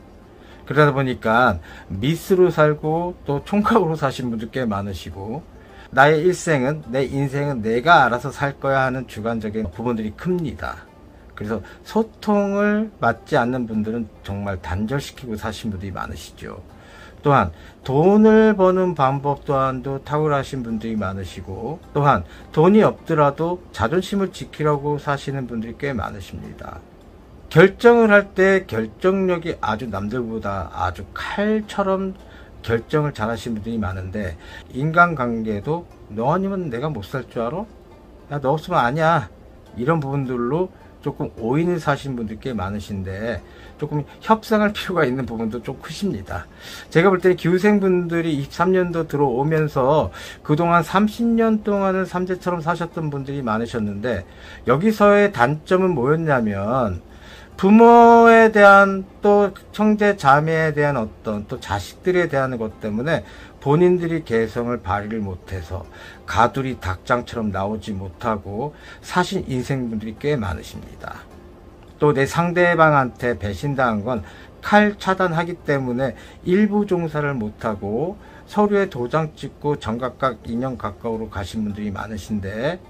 그러다 보니까 미스로 살고 또 총각으로 사신 분들 꽤 많으시고, 나의 일생은, 내 인생은 내가 알아서 살 거야 하는 주관적인 부분들이 큽니다. 그래서 소통을 맞지 않는 분들은 정말 단절시키고 사신 분들이 많으시죠. 또한 돈을 버는 방법 또한도 탁월하신 분들이 많으시고, 또한 돈이 없더라도 자존심을 지키려고 사시는 분들이 꽤 많으십니다. 결정을 할 때 결정력이 아주 남들보다 아주 칼처럼 결정을 잘 하시는 분들이 많은데, 인간관계도 너 아니면 내가 못 살 줄 알아? 야, 너 없으면 아니야, 이런 부분들로 조금 오인을 사신 분들 꽤 많으신데 조금 협상할 필요가 있는 부분도 좀 크십니다. 제가 볼 때 기후생분들이 23년도 들어오면서 그동안 30년 동안은 삼재처럼 사셨던 분들이 많으셨는데, 여기서의 단점은 뭐였냐면 부모에 대한 또 형제 자매에 대한 어떤 또 자식들에 대한 것 때문에 본인들이 개성을 발휘를 못해서 가두리 닭장처럼 나오지 못하고 사신 인생분들이 꽤 많으십니다. 또 내 상대방한테 배신당한 건 칼 차단하기 때문에 일부 종사를 못하고 서류에 도장 찍고 정각각 인형 가까우로 가신 분들이 많으신데,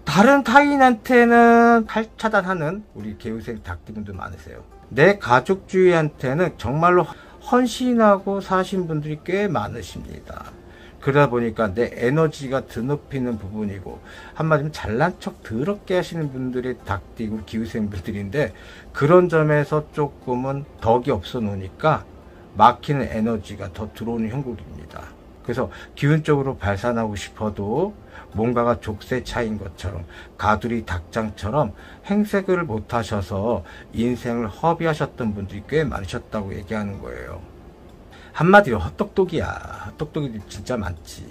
다른 타인한테는 칼 차단하는 우리 개우생 닭띠분들 많으세요. 내 가족주의한테는 정말로 헌신하고 사신 분들이 꽤 많으십니다. 그러다 보니까 내 에너지가 드높이는 부분이고, 한마디로 잘난 척 더럽게 하시는 분들이 닭띠고 기후생분들인데, 그런 점에서 조금은 덕이 없어 놓으니까 막히는 에너지가 더 들어오는 형국입니다. 그래서 기운적으로 발산하고 싶어도 뭔가가 족쇄 차인 것처럼 가두리 닭장처럼 행색을 못 하셔서 인생을 허비하셨던 분들이 꽤 많으셨다고 얘기하는 거예요. 한마디로 헛똑똑이야. 헛똑똑이들 진짜 많지.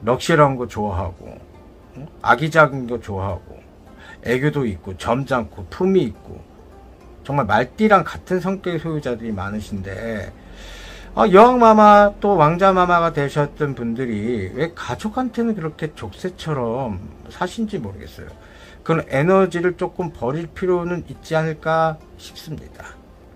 럭셔리한 거 좋아하고, 아기자기한 거 좋아하고, 애교도 있고 점잖고 품이 있고, 정말 말띠랑 같은 성격의 소유자들이 많으신데, 여왕마마 또 왕자마마가 되셨던 분들이 왜 가족한테는 그렇게 족쇄처럼 사신지 모르겠어요. 그런 에너지를 조금 버릴 필요는 있지 않을까 싶습니다.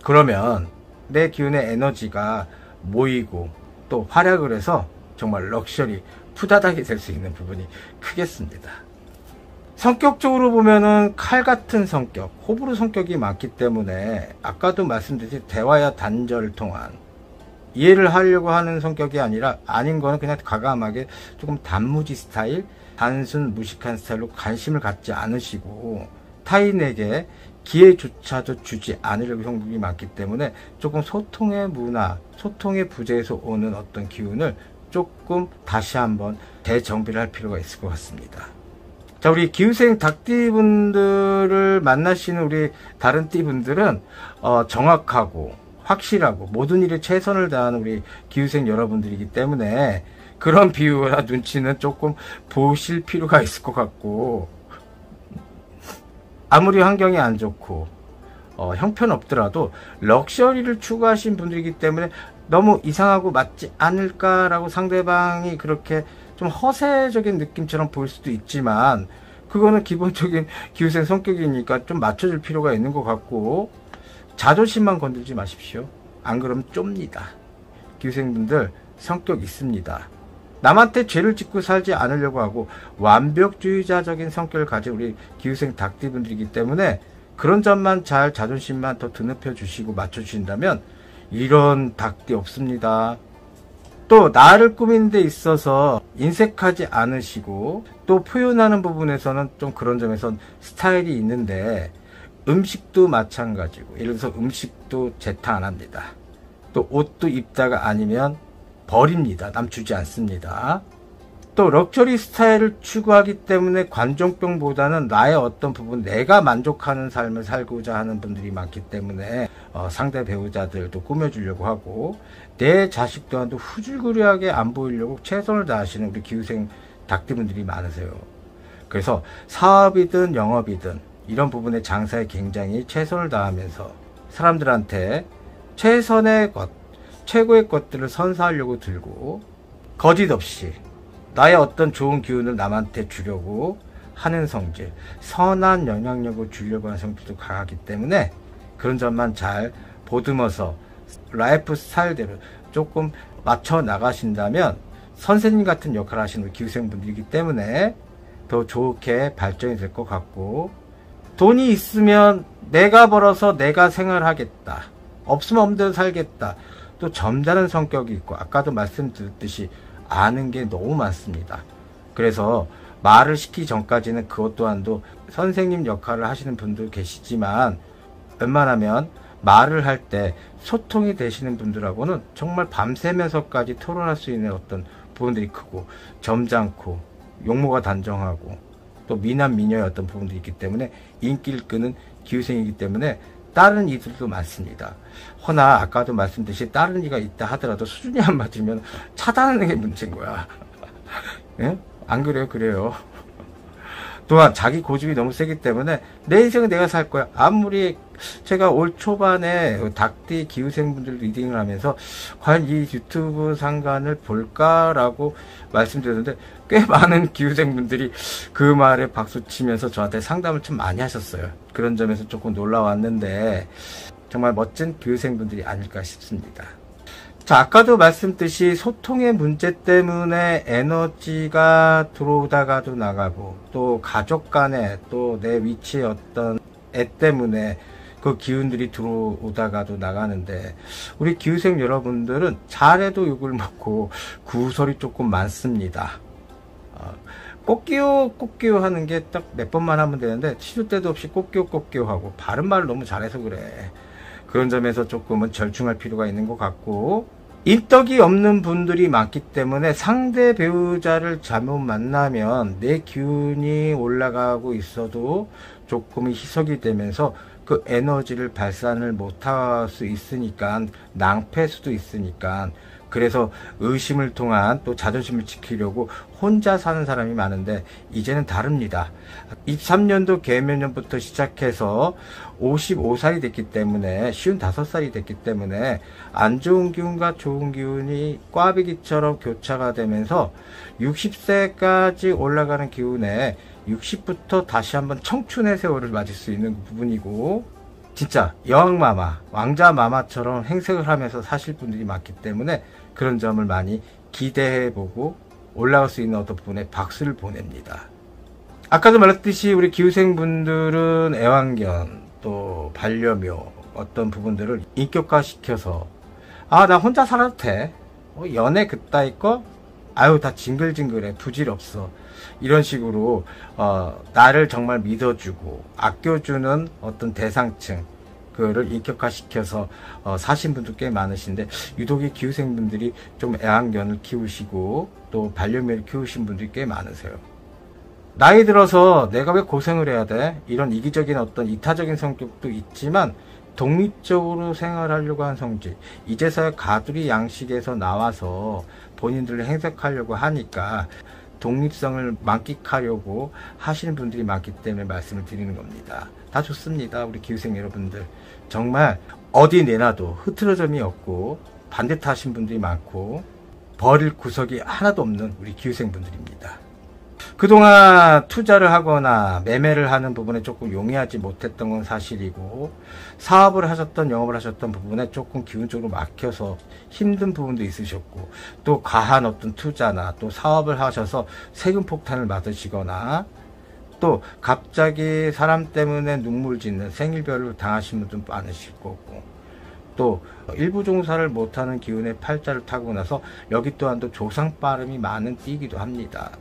그러면 내 기운의 에너지가 모이고 또 활약을 해서 정말 럭셔리 푸다닥이 될 수 있는 부분이 크겠습니다. 성격적으로 보면은 칼 같은 성격, 호불호 성격이 많기 때문에 아까도 말씀드렸듯이 대화야 단절을 통한 이해를 하려고 하는 성격이 아니라, 아닌 거는 그냥 과감하게 조금 단무지 스타일, 단순 무식한 스타일로 관심을 갖지 않으시고 타인에게 기회조차도 주지 않으려고 성격이 많기 때문에 조금 소통의 문화, 소통의 부재에서 오는 어떤 기운을 조금 다시 한번 대정비를 할 필요가 있을 것 같습니다. 자, 우리 기후생 닭띠분들을 만나시는 우리 다른 띠분들은 정확하고 확실하고 모든 일에 최선을 다하는 우리 기후생 여러분들이기 때문에 그런 비유나 눈치는 조금 보실 필요가 있을 것 같고, 아무리 환경이 안 좋고 형편없더라도 럭셔리를 추구하신 분들이기 때문에 너무 이상하고 맞지 않을까라고 상대방이 그렇게 좀 허세적인 느낌처럼 보일 수도 있지만, 그거는 기본적인 기후생 성격이니까 좀 맞춰줄 필요가 있는 것 같고, 자존심만 건들지 마십시오. 안 그러면 좁니다. 기후생분들 성격 있습니다. 남한테 죄를 짓고 살지 않으려고 하고 완벽주의자적인 성격을 가진 우리 기후생 닭띠분들이기 때문에 그런 점만 잘 자존심만 더 드높여 주시고 맞춰 주신다면 이런 닭띠 없습니다. 또 나를 꾸미는 데 있어서 인색하지 않으시고 또 표현하는 부분에서는 좀 그런 점에선 스타일이 있는데, 음식도 마찬가지고, 예를 들어서 음식도 재탕 안 합니다. 또 옷도 입다가 아니면 버립니다. 남 주지 않습니다. 또 럭셔리 스타일을 추구하기 때문에 관종병보다는 나의 어떤 부분, 내가 만족하는 삶을 살고자 하는 분들이 많기 때문에 상대 배우자들도 꾸며주려고 하고, 내 자식 또한도 후줄그리하게 안 보이려고 최선을 다하시는 우리 기후생 닭띠분들이 많으세요. 그래서 사업이든 영업이든 이런 부분에 장사에 굉장히 최선을 다하면서 사람들한테 최선의 것, 최고의 것들을 선사하려고 들고, 거짓 없이 나의 어떤 좋은 기운을 남한테 주려고 하는 성질, 선한 영향력을 주려고 하는 성질도 강하기 때문에 그런 점만 잘 보듬어서 라이프 스타일대로 조금 맞춰 나가신다면 선생님 같은 역할을 하시는 우리 기후생분들이기 때문에 더 좋게 발전이 될 것 같고, 돈이 있으면 내가 벌어서 내가 생활하겠다, 없으면 없는 대로 살겠다, 또 점잖은 성격이 있고, 아까도 말씀드렸듯이 아는 게 너무 많습니다. 그래서 말을 시키기 전까지는 그것 또한도 선생님 역할을 하시는 분도 계시지만, 웬만하면 말을 할 때 소통이 되시는 분들하고는 정말 밤새면서까지 토론할 수 있는 어떤 부분들이 크고, 점잖고 용모가 단정하고 또 미남 미녀의 어떤 부분들이 있기 때문에 인기를 끄는 기후생이기 때문에 다른 이들도 많습니다. 허나 아까도 말씀드렸듯이 다른 이가 있다 하더라도 수준이 안 맞으면 차단하는 게 문제인 거야. 예? 안 그래요? 그래요. 또한 자기 고집이 너무 세기 때문에 내 인생은 내가 살 거야. 아무리 제가 올 초반에 닭띠 기후생분들 리딩을 하면서 과연 이 유튜브 상관을 볼까라고 말씀드렸는데, 꽤 많은 기후생분들이 그 말에 박수치면서 저한테 상담을 좀 많이 하셨어요. 그런 점에서 조금 놀라웠는데 정말 멋진 기후생분들이 아닐까 싶습니다. 자, 아까도 말씀드렸듯이 소통의 문제 때문에 에너지가 들어오다가도 나가고, 또 가족 간에 또 내 위치의 어떤 애 때문에 그 기운들이 들어오다가도 나가는데, 우리 기후생 여러분들은 잘해도 욕을 먹고 구설이 조금 많습니다. 꽃기호 하는 게 딱 몇 번만 하면 되는데 시도 때도 없이 꽃기호 하고 바른말을 너무 잘해서 그래. 그런 점에서 조금은 절충할 필요가 있는 것 같고, 인덕이 없는 분들이 많기 때문에 상대 배우자를 잘못 만나면 내 기운이 올라가고 있어도 조금 희석이 되면서 그 에너지를 발산을 못할 수 있으니까 낭패 수도 있으니까, 그래서 의심을 통한 또 자존심을 지키려고 혼자 사는 사람이 많은데 이제는 다릅니다. 23년도 개묘년부터 시작해서 55살이 됐기 때문에, 55살이 됐기 때문에 안 좋은 기운과 좋은 기운이 꽈배기처럼 교차가 되면서 60세까지 올라가는 기운에 60부터 다시 한번 청춘의 세월을 맞을 수 있는 부분이고, 진짜 여왕마마, 왕자마마처럼 행색을 하면서 사실 분들이 많기 때문에 그런 점을 많이 기대해보고 올라갈 수 있는 어떤 부분에 박수를 보냅니다. 아까도 말했듯이 우리 기후생분들은 애완견, 또 반려묘 어떤 부분들을 인격화시켜서 나 혼자 살아도 돼, 연애 그따위 거 아유 다 징글징글해, 부질없어, 이런 식으로 나를 정말 믿어주고 아껴주는 어떤 대상층, 그거를 인격화시켜서 사신 분도 꽤 많으신데, 유독 이 기후생분들이 좀 애완견을 키우시고 또 반려묘를 키우신 분들이 꽤 많으세요. 나이 들어서 내가 왜 고생을 해야 돼? 이런 이기적인 어떤 이타적인 성격도 있지만 독립적으로 생활하려고 하는 성질, 이제서야 가두리 양식에서 나와서 본인들을 행색하려고 하니까 독립성을 만끽하려고 하시는 분들이 많기 때문에 말씀을 드리는 겁니다. 다 좋습니다. 우리 기후생 여러분들 정말 어디 내놔도 흐트러짐이 없고 반듯하신 분들이 많고 버릴 구석이 하나도 없는 우리 기후생 분들입니다. 그동안 투자를 하거나 매매를 하는 부분에 조금 용이하지 못했던 건 사실이고, 사업을 하셨던 영업을 하셨던 부분에 조금 기운적으로 막혀서 힘든 부분도 있으셨고, 또 과한 어떤 투자나 또 사업을 하셔서 세금 폭탄을 맞으시거나, 또 갑자기 사람 때문에 눈물 짓는 생일별을 당하신 분도 많으실 거고, 또 일부 종사를 못하는 기운의 팔자를 타고 나서 여기 또한 또 조상 빠름이 많은 띠이기도 합니다.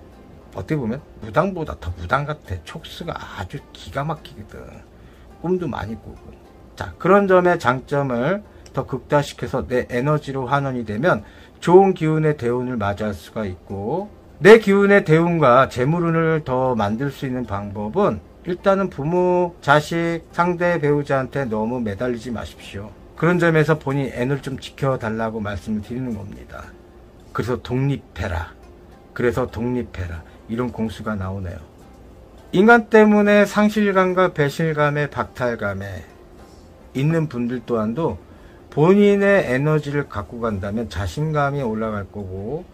어떻게 보면 무당보다 더 무당 같아. 촉수가 아주 기가 막히거든. 꿈도 많이 꾸고. 자, 그런 점의 장점을 더 극대화시켜서 내 에너지로 환원이 되면 좋은 기운의 대운을 맞이할 수가 있고, 내 기운의 대운과 재물운을 더 만들 수 있는 방법은 일단은 부모, 자식, 상대 배우자한테 너무 매달리지 마십시오. 그런 점에서 본인 에너지를 좀 지켜달라고 말씀을 드리는 겁니다. 그래서 독립해라. 이런 공수가 나오네요. 인간 때문에 상실감과 배신감에 박탈감에 있는 분들 또한도 본인의 에너지를 갖고 간다면 자신감이 올라갈 거고,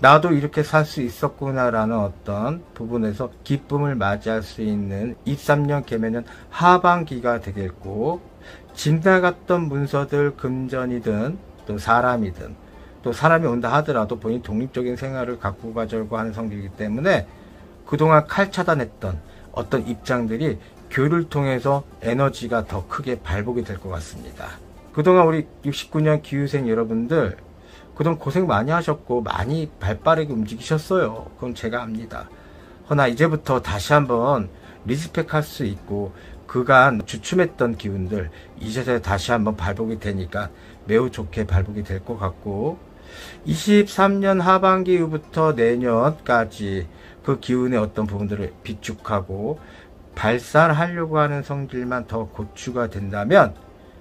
나도 이렇게 살 수 있었구나 라는 어떤 부분에서 기쁨을 맞이할 수 있는 23년 개면은 하반기가 되겠고, 지나갔던 문서들, 금전이든 또 사람이든, 또 사람이 온다 하더라도 본인 독립적인 생활을 갖고 가자고 하는 성질이기 때문에 그동안 칼 차단했던 어떤 입장들이 교류를 통해서 에너지가 더 크게 발복이 될 것 같습니다. 그동안 우리 69년 기후생 여러분들 그동안 고생 많이 하셨고 많이 발빠르게 움직이셨어요. 그건 제가 압니다. 허나 이제부터 다시 한번 리스펙할 수 있고, 그간 주춤했던 기운들 이제서 다시 한번 발복이 되니까 매우 좋게 발복이 될 것 같고, 23년 하반기 후부터 내년까지 그 기운의 어떤 부분들을 비축하고 발산하려고 하는 성질만 더 고추가 된다면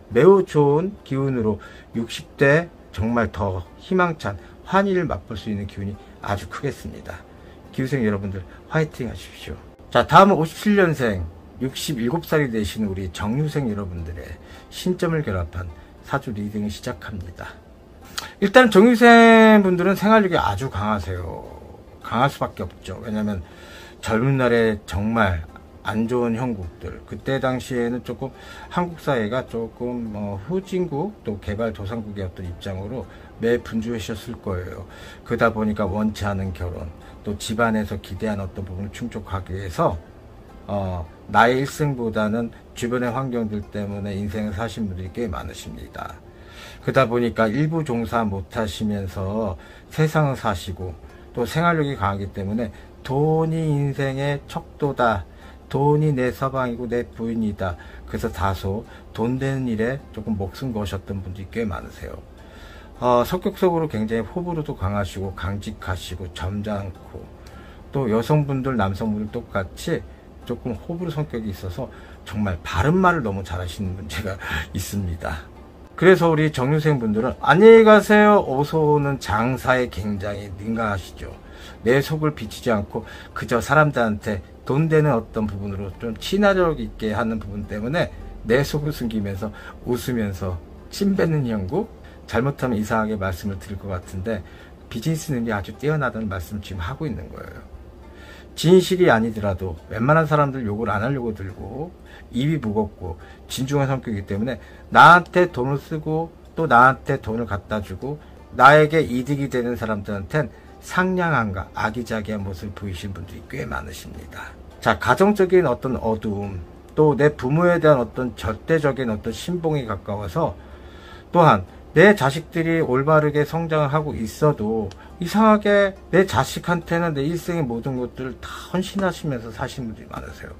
매우 좋은 기운으로 60대 정말 더 희망찬 환희를 맛볼 수 있는 기운이 아주 크겠습니다. 기후생 여러분들 화이팅 하십시오. 자, 다음은 57년생 67살이 되신 우리 정유생 여러분들의 신점을 결합한 사주 리딩을 시작합니다. 일단 정유생 분들은 생활력이 아주 강하세요. 강할 수밖에 없죠. 왜냐면 젊은 날에 정말 안 좋은 형국들, 그때 당시에는 조금 한국 사회가 조금 후진국 또 개발도상국의 어떤 입장으로 매 분주하셨을 거예요. 그러다 보니까 원치 않은 결혼, 또 집안에서 기대한 어떤 부분을 충족하기 위해서 나의 일생보다는 주변의 환경들 때문에 인생을 사신 분들이 꽤 많으십니다. 그러다 보니까 일부 종사 못 하시면서 세상을 사시고, 또 생활력이 강하기 때문에 돈이 인생의 척도다, 돈이 내 서방이고 내 부인이다, 그래서 다소 돈 되는 일에 조금 목숨 거셨던 분들이 꽤 많으세요. 성격적으로 굉장히 호불호도 강하시고 강직하시고 점잖고, 또 여성분들 남성분들 똑같이 조금 호불호 성격이 있어서 정말 바른 말을 너무 잘하시는 문제가 있습니다. 그래서 우리 정유생 분들은 안녕히 가세요 어서오는 장사에 굉장히 능가하시죠. 내 속을 비치지 않고 그저 사람들한테 돈 되는 어떤 부분으로 좀 친화력 있게 하는 부분 때문에 내 속을 숨기면서 웃으면서 침 뱉는 형국, 잘못하면 이상하게 말씀을 드릴 것 같은데 비즈니스 능력이 아주 뛰어나다는 말씀을 지금 하고 있는 거예요. 진실이 아니더라도 웬만한 사람들 욕을 안 하려고 들고, 입이 무겁고 진중한 성격이기 때문에 나한테 돈을 쓰고 또 나한테 돈을 갖다 주고 나에게 이득이 되는 사람들한텐 상냥함과 아기자기한 모습을 보이시는 분들이 꽤 많으십니다. 자, 가정적인 어떤 어두움, 또 내 부모에 대한 어떤 절대적인 어떤 신봉이 가까워서, 또한 내 자식들이 올바르게 성장을 하고 있어도 이상하게 내 자식한테는 내 일생의 모든 것들을 다 헌신하시면서 사시는 분들이 많으세요.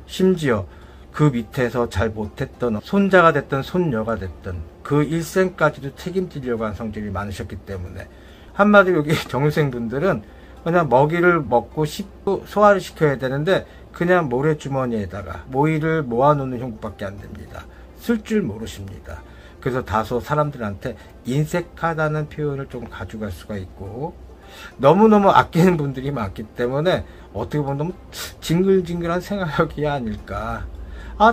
심지어 그 밑에서 잘 못했던 손자가 됐든 손녀가 됐든 그 일생까지도 책임지려고 한 성질이 많으셨기 때문에, 한마디로 여기 정유생분들은 그냥 먹이를 먹고 씹고 소화를 시켜야 되는데 그냥 모래주머니에다가 모이를 모아놓는 형국밖에 안 됩니다. 쓸 줄 모르십니다. 그래서 다소 사람들한테 인색하다는 표현을 좀 가져갈 수가 있고, 너무너무 아끼는 분들이 많기 때문에 어떻게 보면 너무 징글징글한 생활력이 아닐까.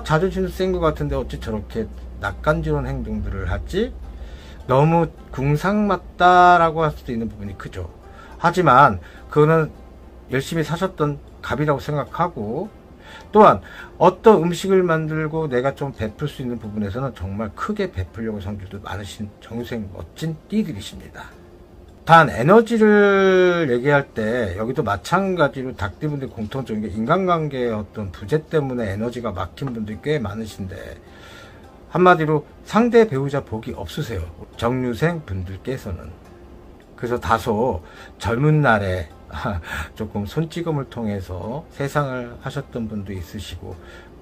자존심도 센 것 같은데 어찌 저렇게 낯간지러운 행동들을 하지? 너무 궁상맞다라고 할 수도 있는 부분이 크죠. 하지만 그거는 열심히 사셨던 갑이라고 생각하고, 또한 어떤 음식을 만들고 내가 좀 베풀 수 있는 부분에서는 정말 크게 베풀려고 성질도 많으신 정유생 멋진 띠들이십니다. 단 에너지를 얘기할 때 여기도 마찬가지로 닭띠분들 공통적인 게 인간관계의 어떤 부재 때문에 에너지가 막힌 분들이 꽤 많으신데, 한마디로 상대 배우자 복이 없으세요, 정유생 분들께서는. 그래서 다소 젊은 날에 조금 손찌검을 통해서 세상을 하셨던 분도 있으시고,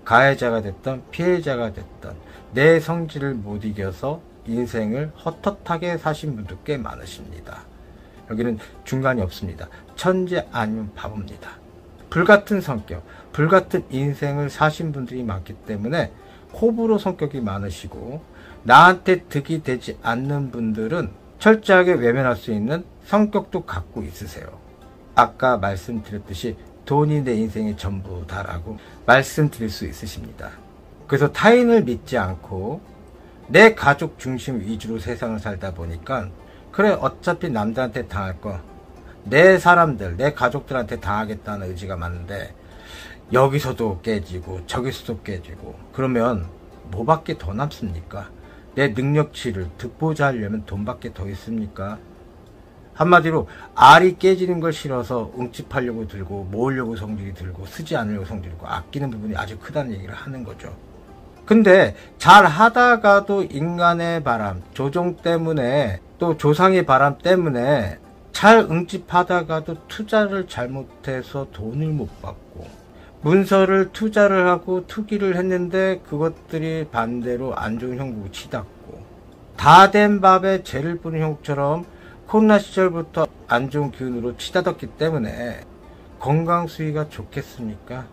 가해자가 됐던 피해자가 됐던 내 성질을 못 이겨서 인생을 헛헛하게 사신 분도 꽤 많으십니다. 여기는 중간이 없습니다. 천재 아니면 바보입니다. 불같은 성격, 불같은 인생을 사신 분들이 많기 때문에 호불호 성격이 많으시고, 나한테 득이 되지 않는 분들은 철저하게 외면할 수 있는 성격도 갖고 있으세요. 아까 말씀드렸듯이 돈이 내 인생의 전부다라고 말씀드릴 수 있으십니다. 그래서 타인을 믿지 않고 내 가족 중심 위주로 세상을 살다 보니까, 그래 어차피 남들한테 당할 거 내 사람들, 내 가족들한테 당하겠다는 의지가 많은데 여기서도 깨지고 저기서도 깨지고, 그러면 뭐밖에 더 남습니까? 내 능력치를 득보자 하려면 돈밖에 더 있습니까? 한마디로 알이 깨지는 걸 싫어서 응집하려고 들고 모으려고 성질이 들고 쓰지 않으려고 성질이 들고 아끼는 부분이 아주 크다는 얘기를 하는 거죠. 근데 잘 하다가도 인간의 바람, 조종 때문에 또 조상의 바람 때문에 잘 응집하다가도 투자를 잘못해서 돈을 못 받고, 문서를 투자를 하고 투기를 했는데 그것들이 반대로 안 좋은 형국을 치닫고, 다 된 밥에 재를 뿌린 형국처럼 코로나 시절부터 안 좋은 기운으로 치닫았기 때문에 건강 수위가 좋겠습니까?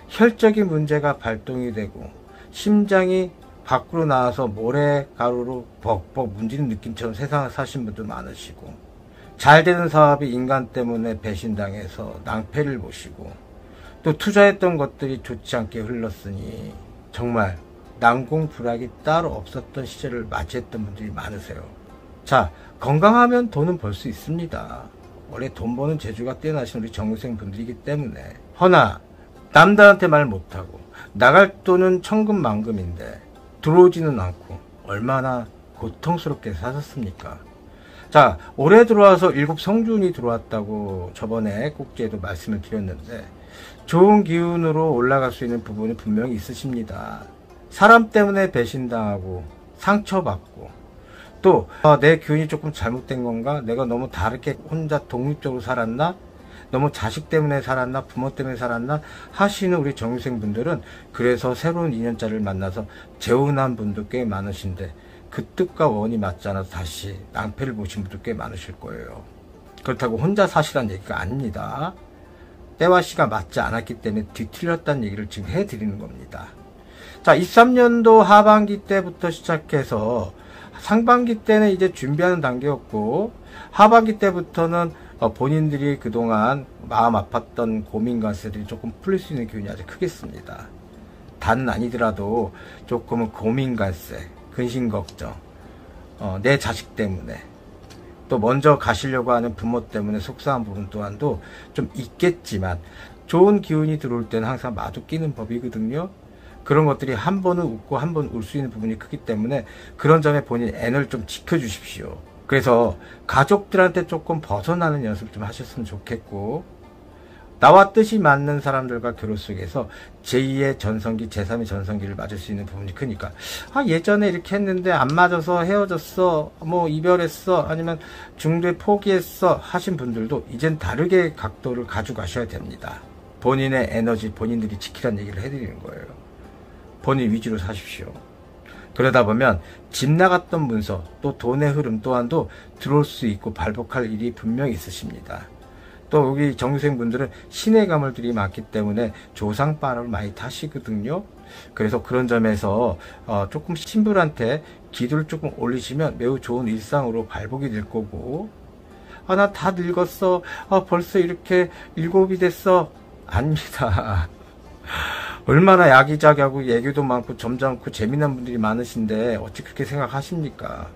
혈적인 문제가 발동이 되고 심장이 밖으로 나와서 모래가루로 벅벅 문지는 느낌처럼 세상을 사신 분도 많으시고, 잘 되는 사업이 인간 때문에 배신당해서 낭패를 보시고, 또 투자했던 것들이 좋지 않게 흘렀으니 정말 난공불락이 따로 없었던 시절을 맞이했던 분들이 많으세요. 자, 건강하면 돈은 벌 수 있습니다. 원래 돈 버는 재주가 뛰어나신 우리 정유생 분들이기 때문에. 허나 남들한테 말 못하고 나갈 돈은 천금만금인데 들어오지는 않고 얼마나 고통스럽게 사셨습니까? 자, 올해 들어와서 7성준이 들어왔다고 저번에 꼭지에도 말씀을 드렸는데, 좋은 기운으로 올라갈 수 있는 부분이 분명히 있으십니다. 사람 때문에 배신당하고 상처받고, 또 내 기운이 조금 잘못된 건가? 내가 너무 다르게 혼자 독립적으로 살았나? 너무 자식 때문에 살았나? 부모 때문에 살았나? 하시는 우리 정유생 분들은 그래서 새로운 인연자를 만나서 재혼한 분도 꽤 많으신데, 그 뜻과 원이 맞지 않아서 다시 낭패를 보신 분도 꽤 많으실 거예요. 그렇다고 혼자 사시란 얘기가 아닙니다. 때와 시가 맞지 않았기 때문에 뒤틀렸다는 얘기를 지금 해드리는 겁니다. 자, 23년도 하반기 때부터 시작해서 상반기 때는 이제 준비하는 단계였고, 하반기 때부터는 본인들이 그동안 마음 아팠던 고민관세들이 조금 풀릴 수 있는 기운이 아주 크겠습니다. 다는 아니더라도 조금은 고민관세, 근심걱정, 내 자식 때문에, 또 먼저 가시려고 하는 부모 때문에 속상한 부분 또한도 좀 있겠지만, 좋은 기운이 들어올 때는 항상 마주 끼는 법이거든요. 그런 것들이 한 번은 웃고 한 번 울 수 있는 부분이 크기 때문에 그런 점에 본인 애너를 좀 지켜주십시오. 그래서 가족들한테 조금 벗어나는 연습 좀 하셨으면 좋겠고, 나와 뜻이 맞는 사람들과 교류 속에서 제2의 전성기, 제3의 전성기를 맞을 수 있는 부분이 크니까, 예전에 이렇게 했는데 안 맞아서 헤어졌어, 뭐 이별했어, 아니면 중도에 포기했어 하신 분들도 이젠 다르게 각도를 가져가셔야 됩니다. 본인의 에너지 본인들이 지키라는 얘기를 해드리는 거예요. 본인 위주로 사십시오. 그러다 보면 집 나갔던 문서, 또 돈의 흐름 또한도 들어올 수 있고 발복할 일이 분명히 있으십니다. 또 여기 정유생분들은 신의 가물들이 많기 때문에 조상바람을 많이 타시거든요. 그래서 그런 점에서 조금 신불한테 기도를 조금 올리시면 매우 좋은 일상으로 발복이 될 거고, 나 다 늙었어, 벌써 이렇게 7이 됐어. 아닙니다. 얼마나 야기자기하고 얘기도 많고 점잖고 재미난 분들이 많으신데 어찌 그렇게 생각하십니까?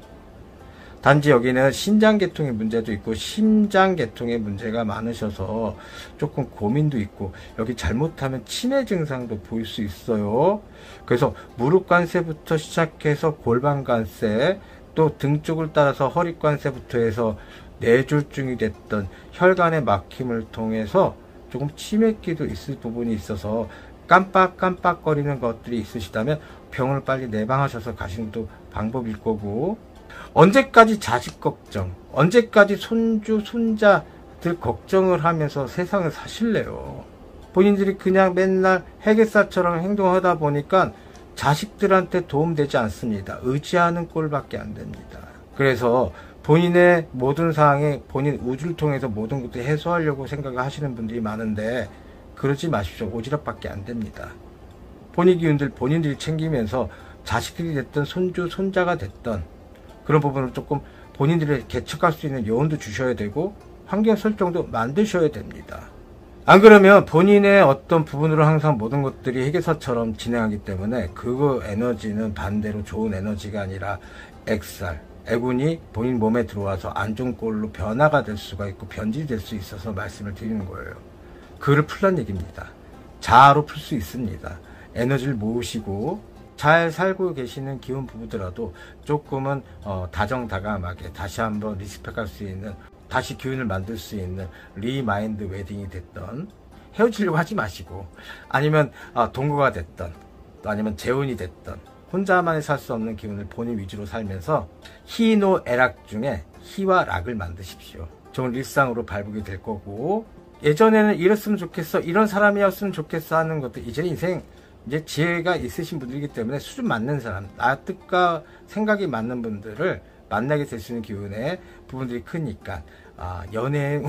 단지 여기는 신장계통의 문제도 있고 심장계통의 문제가 많으셔서 조금 고민도 있고, 여기 잘못하면 치매 증상도 보일 수 있어요. 그래서 무릎관세부터 시작해서 골반관세, 또 등 쪽을 따라서 허리관세부터 해서 뇌졸중이 됐던 혈관의 막힘을 통해서 조금 치매기도 있을 부분이 있어서 깜빡깜빡거리는 것들이 있으시다면 병원을 빨리 내방하셔서 가시는 것도 방법일 거고, 언제까지 자식 걱정, 언제까지 손주, 손자들 걱정을 하면서 세상을 사실래요? 본인들이 그냥 맨날 해결사처럼 행동하다 보니까 자식들한테 도움되지 않습니다. 의지하는 꼴밖에 안 됩니다. 그래서 본인의 모든 상황에 본인 우주를 통해서 모든 것도 해소하려고 생각을 하시는 분들이 많은데 그러지 마십시오. 오지랖밖에 안 됩니다. 본인 기운들 본인들이 챙기면서 자식들이 됐든 손주, 손자가 됐든 그런 부분을 조금 본인들이 개척할 수 있는 요원도 주셔야 되고 환경 설정도 만드셔야 됩니다. 안 그러면 본인의 어떤 부분으로 항상 모든 것들이 해결사처럼 진행하기 때문에 그 에너지는 반대로 좋은 에너지가 아니라 액살, 애군이 본인 몸에 들어와서 안 좋은 꼴로 변화가 될 수가 있고 변질될 수 있어서 말씀을 드리는 거예요. 그를 풀란 얘기입니다. 자아로 풀 수 있습니다. 에너지를 모으시고 잘 살고 계시는 기혼 부부더라도 조금은 다정다감하게 다시 한번 리스펙할 수 있는, 다시 기운을 만들 수 있는 리마인드 웨딩이 됐던, 헤어지려고 하지 마시고, 아니면 동거가 됐던, 또 아니면 재혼이 됐던, 혼자만이 살 수 없는 기운을 본인 위주로 살면서 희노애락 중에 희와 락을 만드십시오. 좋은 일상으로 발복이 될 거고, 예전에는 이랬으면 좋겠어, 이런 사람이었으면 좋겠어 하는 것도 이제 인생 이제 지혜가 있으신 분들이기 때문에 수준 맞는 사람, 나 뜻과 생각이 맞는 분들을 만나게 될 수 있는 기운의 부분들이 크니까 연애운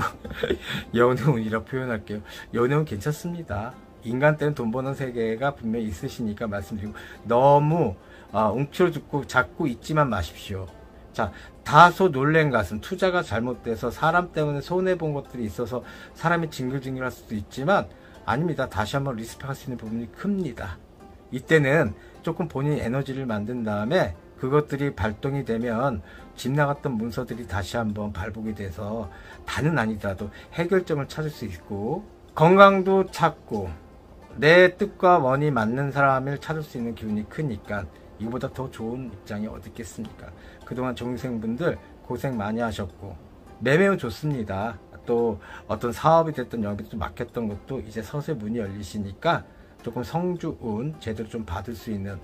연애운이라 표현할게요. 연애운 괜찮습니다. 인간 때는 돈 버는 세계가 분명히 있으시니까 말씀드리고, 너무 움츠러듣고 잡고 있지만 마십시오. 자, 다소 놀란 것은 투자가 잘못돼서 사람 때문에 손해본 것들이 있어서 사람이 징글징글할 수도 있지만 아닙니다. 다시 한번 리스펙할 수 있는 부분이 큽니다. 이때는 조금 본인 에너지를 만든 다음에 그것들이 발동이 되면 집 나갔던 문서들이 다시 한번 발복이 돼서 다는 아니더라도 해결점을 찾을 수 있고, 건강도 찾고 내 뜻과 원이 맞는 사람을 찾을 수 있는 기운이 크니까 이보다 더 좋은 입장이 어디 있겠습니까? 그동안 정생분들 고생 많이 하셨고 매매운 좋습니다. 또 어떤 사업이 됐던 영업이 막혔던 것도 이제 서서히 문이 열리시니까 조금 성주운 제대로 좀 받을 수 있는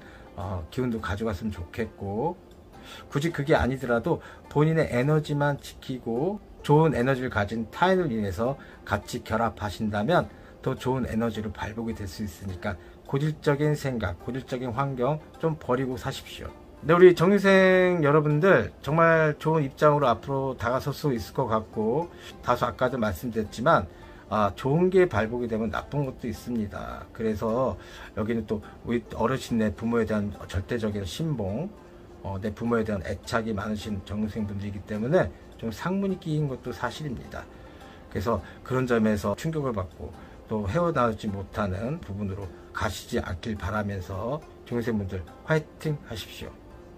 기운도 가져갔으면 좋겠고, 굳이 그게 아니더라도 본인의 에너지만 지키고 좋은 에너지를 가진 타인을 인해서 같이 결합하신다면 더 좋은 에너지로 발복이 될 수 있으니까 고질적인 생각, 고질적인 환경 좀 버리고 사십시오. 네, 우리 정유생 여러분들 정말 좋은 입장으로 앞으로 다가설 수 있을 것 같고, 다소 아까도 말씀드렸지만 좋은 게 발복이 되면 나쁜 것도 있습니다. 그래서 여기는 또 우리 어르신, 내 부모에 대한 절대적인 신봉, 내 부모에 대한 애착이 많으신 정유생 분들이기 때문에 좀 상문이 끼인 것도 사실입니다. 그래서 그런 점에서 충격을 받고 또 헤어나오지 못하는 부분으로 가시지 않길 바라면서 정유생분들 화이팅 하십시오.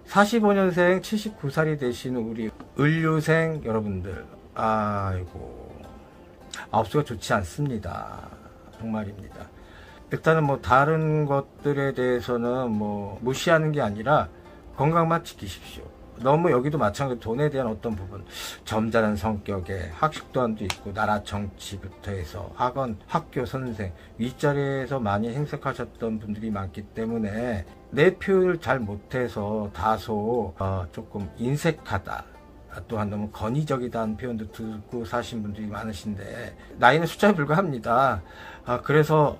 45년생 79살이 되시는 우리 을류생 여러분들, 아이고 아홉수가 좋지 않습니다. 정말입니다. 일단은 뭐 다른 것들에 대해서는 뭐 무시하는 게 아니라 건강만 지키십시오. 너무 여기도 마찬가지로 돈에 대한 어떤 부분, 점잖은 성격에 학식도안도 있고 나라 정치부터 해서 학원, 학교 선생, 윗자리에서 많이 행색하셨던 분들이 많기 때문에 내 표현을 잘 못해서 다소 조금 인색하다, 또한 너무 건의적이다는 표현도 듣고 사신 분들이 많으신데, 나이는 숫자에 불과합니다. 그래서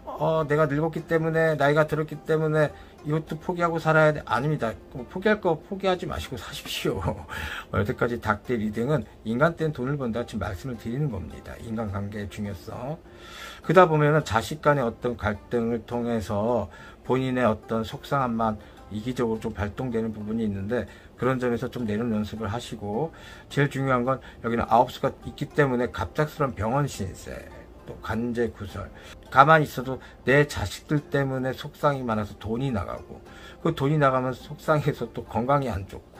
내가 늙었기 때문에, 나이가 들었기 때문에 이것도 포기하고 살아야 돼. 아닙니다. 포기할 거 포기하지 마시고 사십시오. 여태까지 닭대 리딩은 인간 때는 돈을 번다 지금 말씀을 드리는 겁니다. 인간관계의 중요성. 그러다 보면은 자식 간의 어떤 갈등을 통해서 본인의 어떤 속상함만 이기적으로 좀 발동되는 부분이 있는데, 그런 점에서 좀 내려놓는 연습을 하시고, 제일 중요한 건 여기는 9수가 있기 때문에 갑작스러운 병원 신세, 또 관제 구설, 가만히 있어도 내 자식들 때문에 속상이 많아서 돈이 나가고, 그 돈이 나가면 속상해서 또 건강이 안 좋고,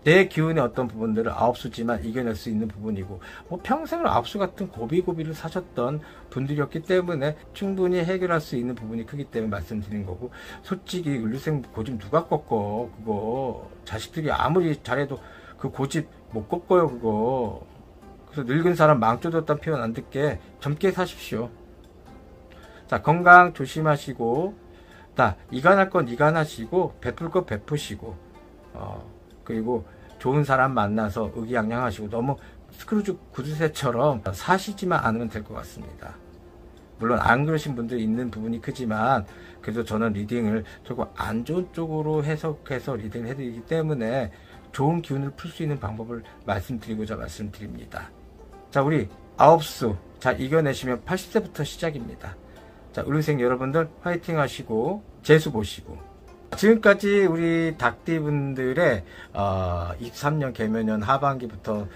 내 기운의 어떤 부분들을 9수지만 이겨낼 수 있는 부분이고, 평생을 9수 같은 고비고비를 사셨던 분들이었기 때문에 충분히 해결할 수 있는 부분이 크기 때문에 말씀드린 거고, 솔직히 을류생 고집 누가 꺾어. 그거 자식들이 아무리 잘해도 그 고집 못 꺾어요. 그거. 그래서 늙은 사람 망조졌다는 표현 안 듣게 젊게 사십시오. 자, 건강 조심하시고, 이간할 건 이간하시고, 베풀 거 베푸시고, 그리고 좋은 사람 만나서 의기양양하시고, 너무 스크루즈 구두쇠처럼 사시지만 않으면 될 것 같습니다. 물론 안 그러신 분들 있는 부분이 크지만, 그래도 저는 리딩을 조금 안 좋은 쪽으로 해석해서 리딩을 해드리기 때문에 좋은 기운을 풀 수 있는 방법을 말씀드리고자 말씀드립니다. 자, 우리 9수 잘 이겨내시면 80세부터 시작입니다. 자, 을류생 여러분들 화이팅 하시고 재수 보시고, 지금까지 우리 닭띠분들의 23년 개묘년 하반기부터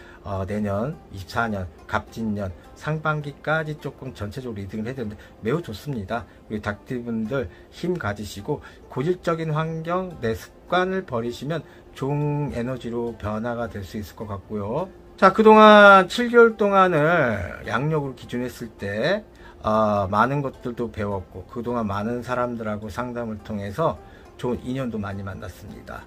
내년 24년 갑진년 상반기까지 조금 전체적으로 리딩을 해드렸는데 매우 좋습니다. 우리 닭띠분들 힘 가지시고 고질적인 환경, 내 습관을 버리시면 좋은 에너지로 변화가 될 수 있을 것 같고요. 자, 그동안 7개월 동안을 양력으로 기준했을 때 많은 것들도 배웠고, 그동안 많은 사람들하고 상담을 통해서 좋은 인연도 많이 만났습니다.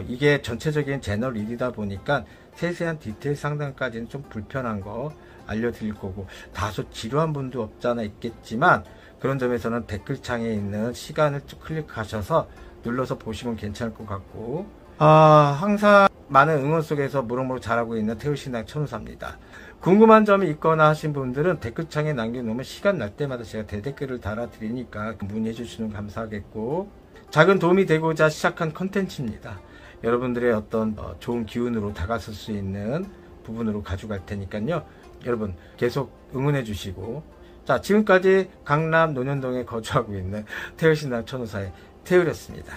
이게 전체적인 채널 리디다 보니까 세세한 디테일 상담까지는 좀 불편한 거 알려드릴 거고, 다소 지루한 분도 없잖아 있겠지만, 그런 점에서는 댓글창에 있는 시간을 쭉 클릭하셔서 눌러서 보시면 괜찮을 것 같고, 항상 많은 응원 속에서 무럭무럭 잘하고 있는 태울신당 천우사입니다. 궁금한 점이 있거나 하신 분들은 댓글창에 남겨놓으면 시간 날 때마다 제가 대댓글을 달아드리니까 문의해 주시면 감사하겠고, 작은 도움이 되고자 시작한 컨텐츠입니다. 여러분들의 어떤 좋은 기운으로 다가설 수 있는 부분으로 가져갈 테니까요. 여러분 계속 응원해 주시고, 자, 지금까지 강남 논현동에 거주하고 있는 태울신당 천우사의 태울이었습니다.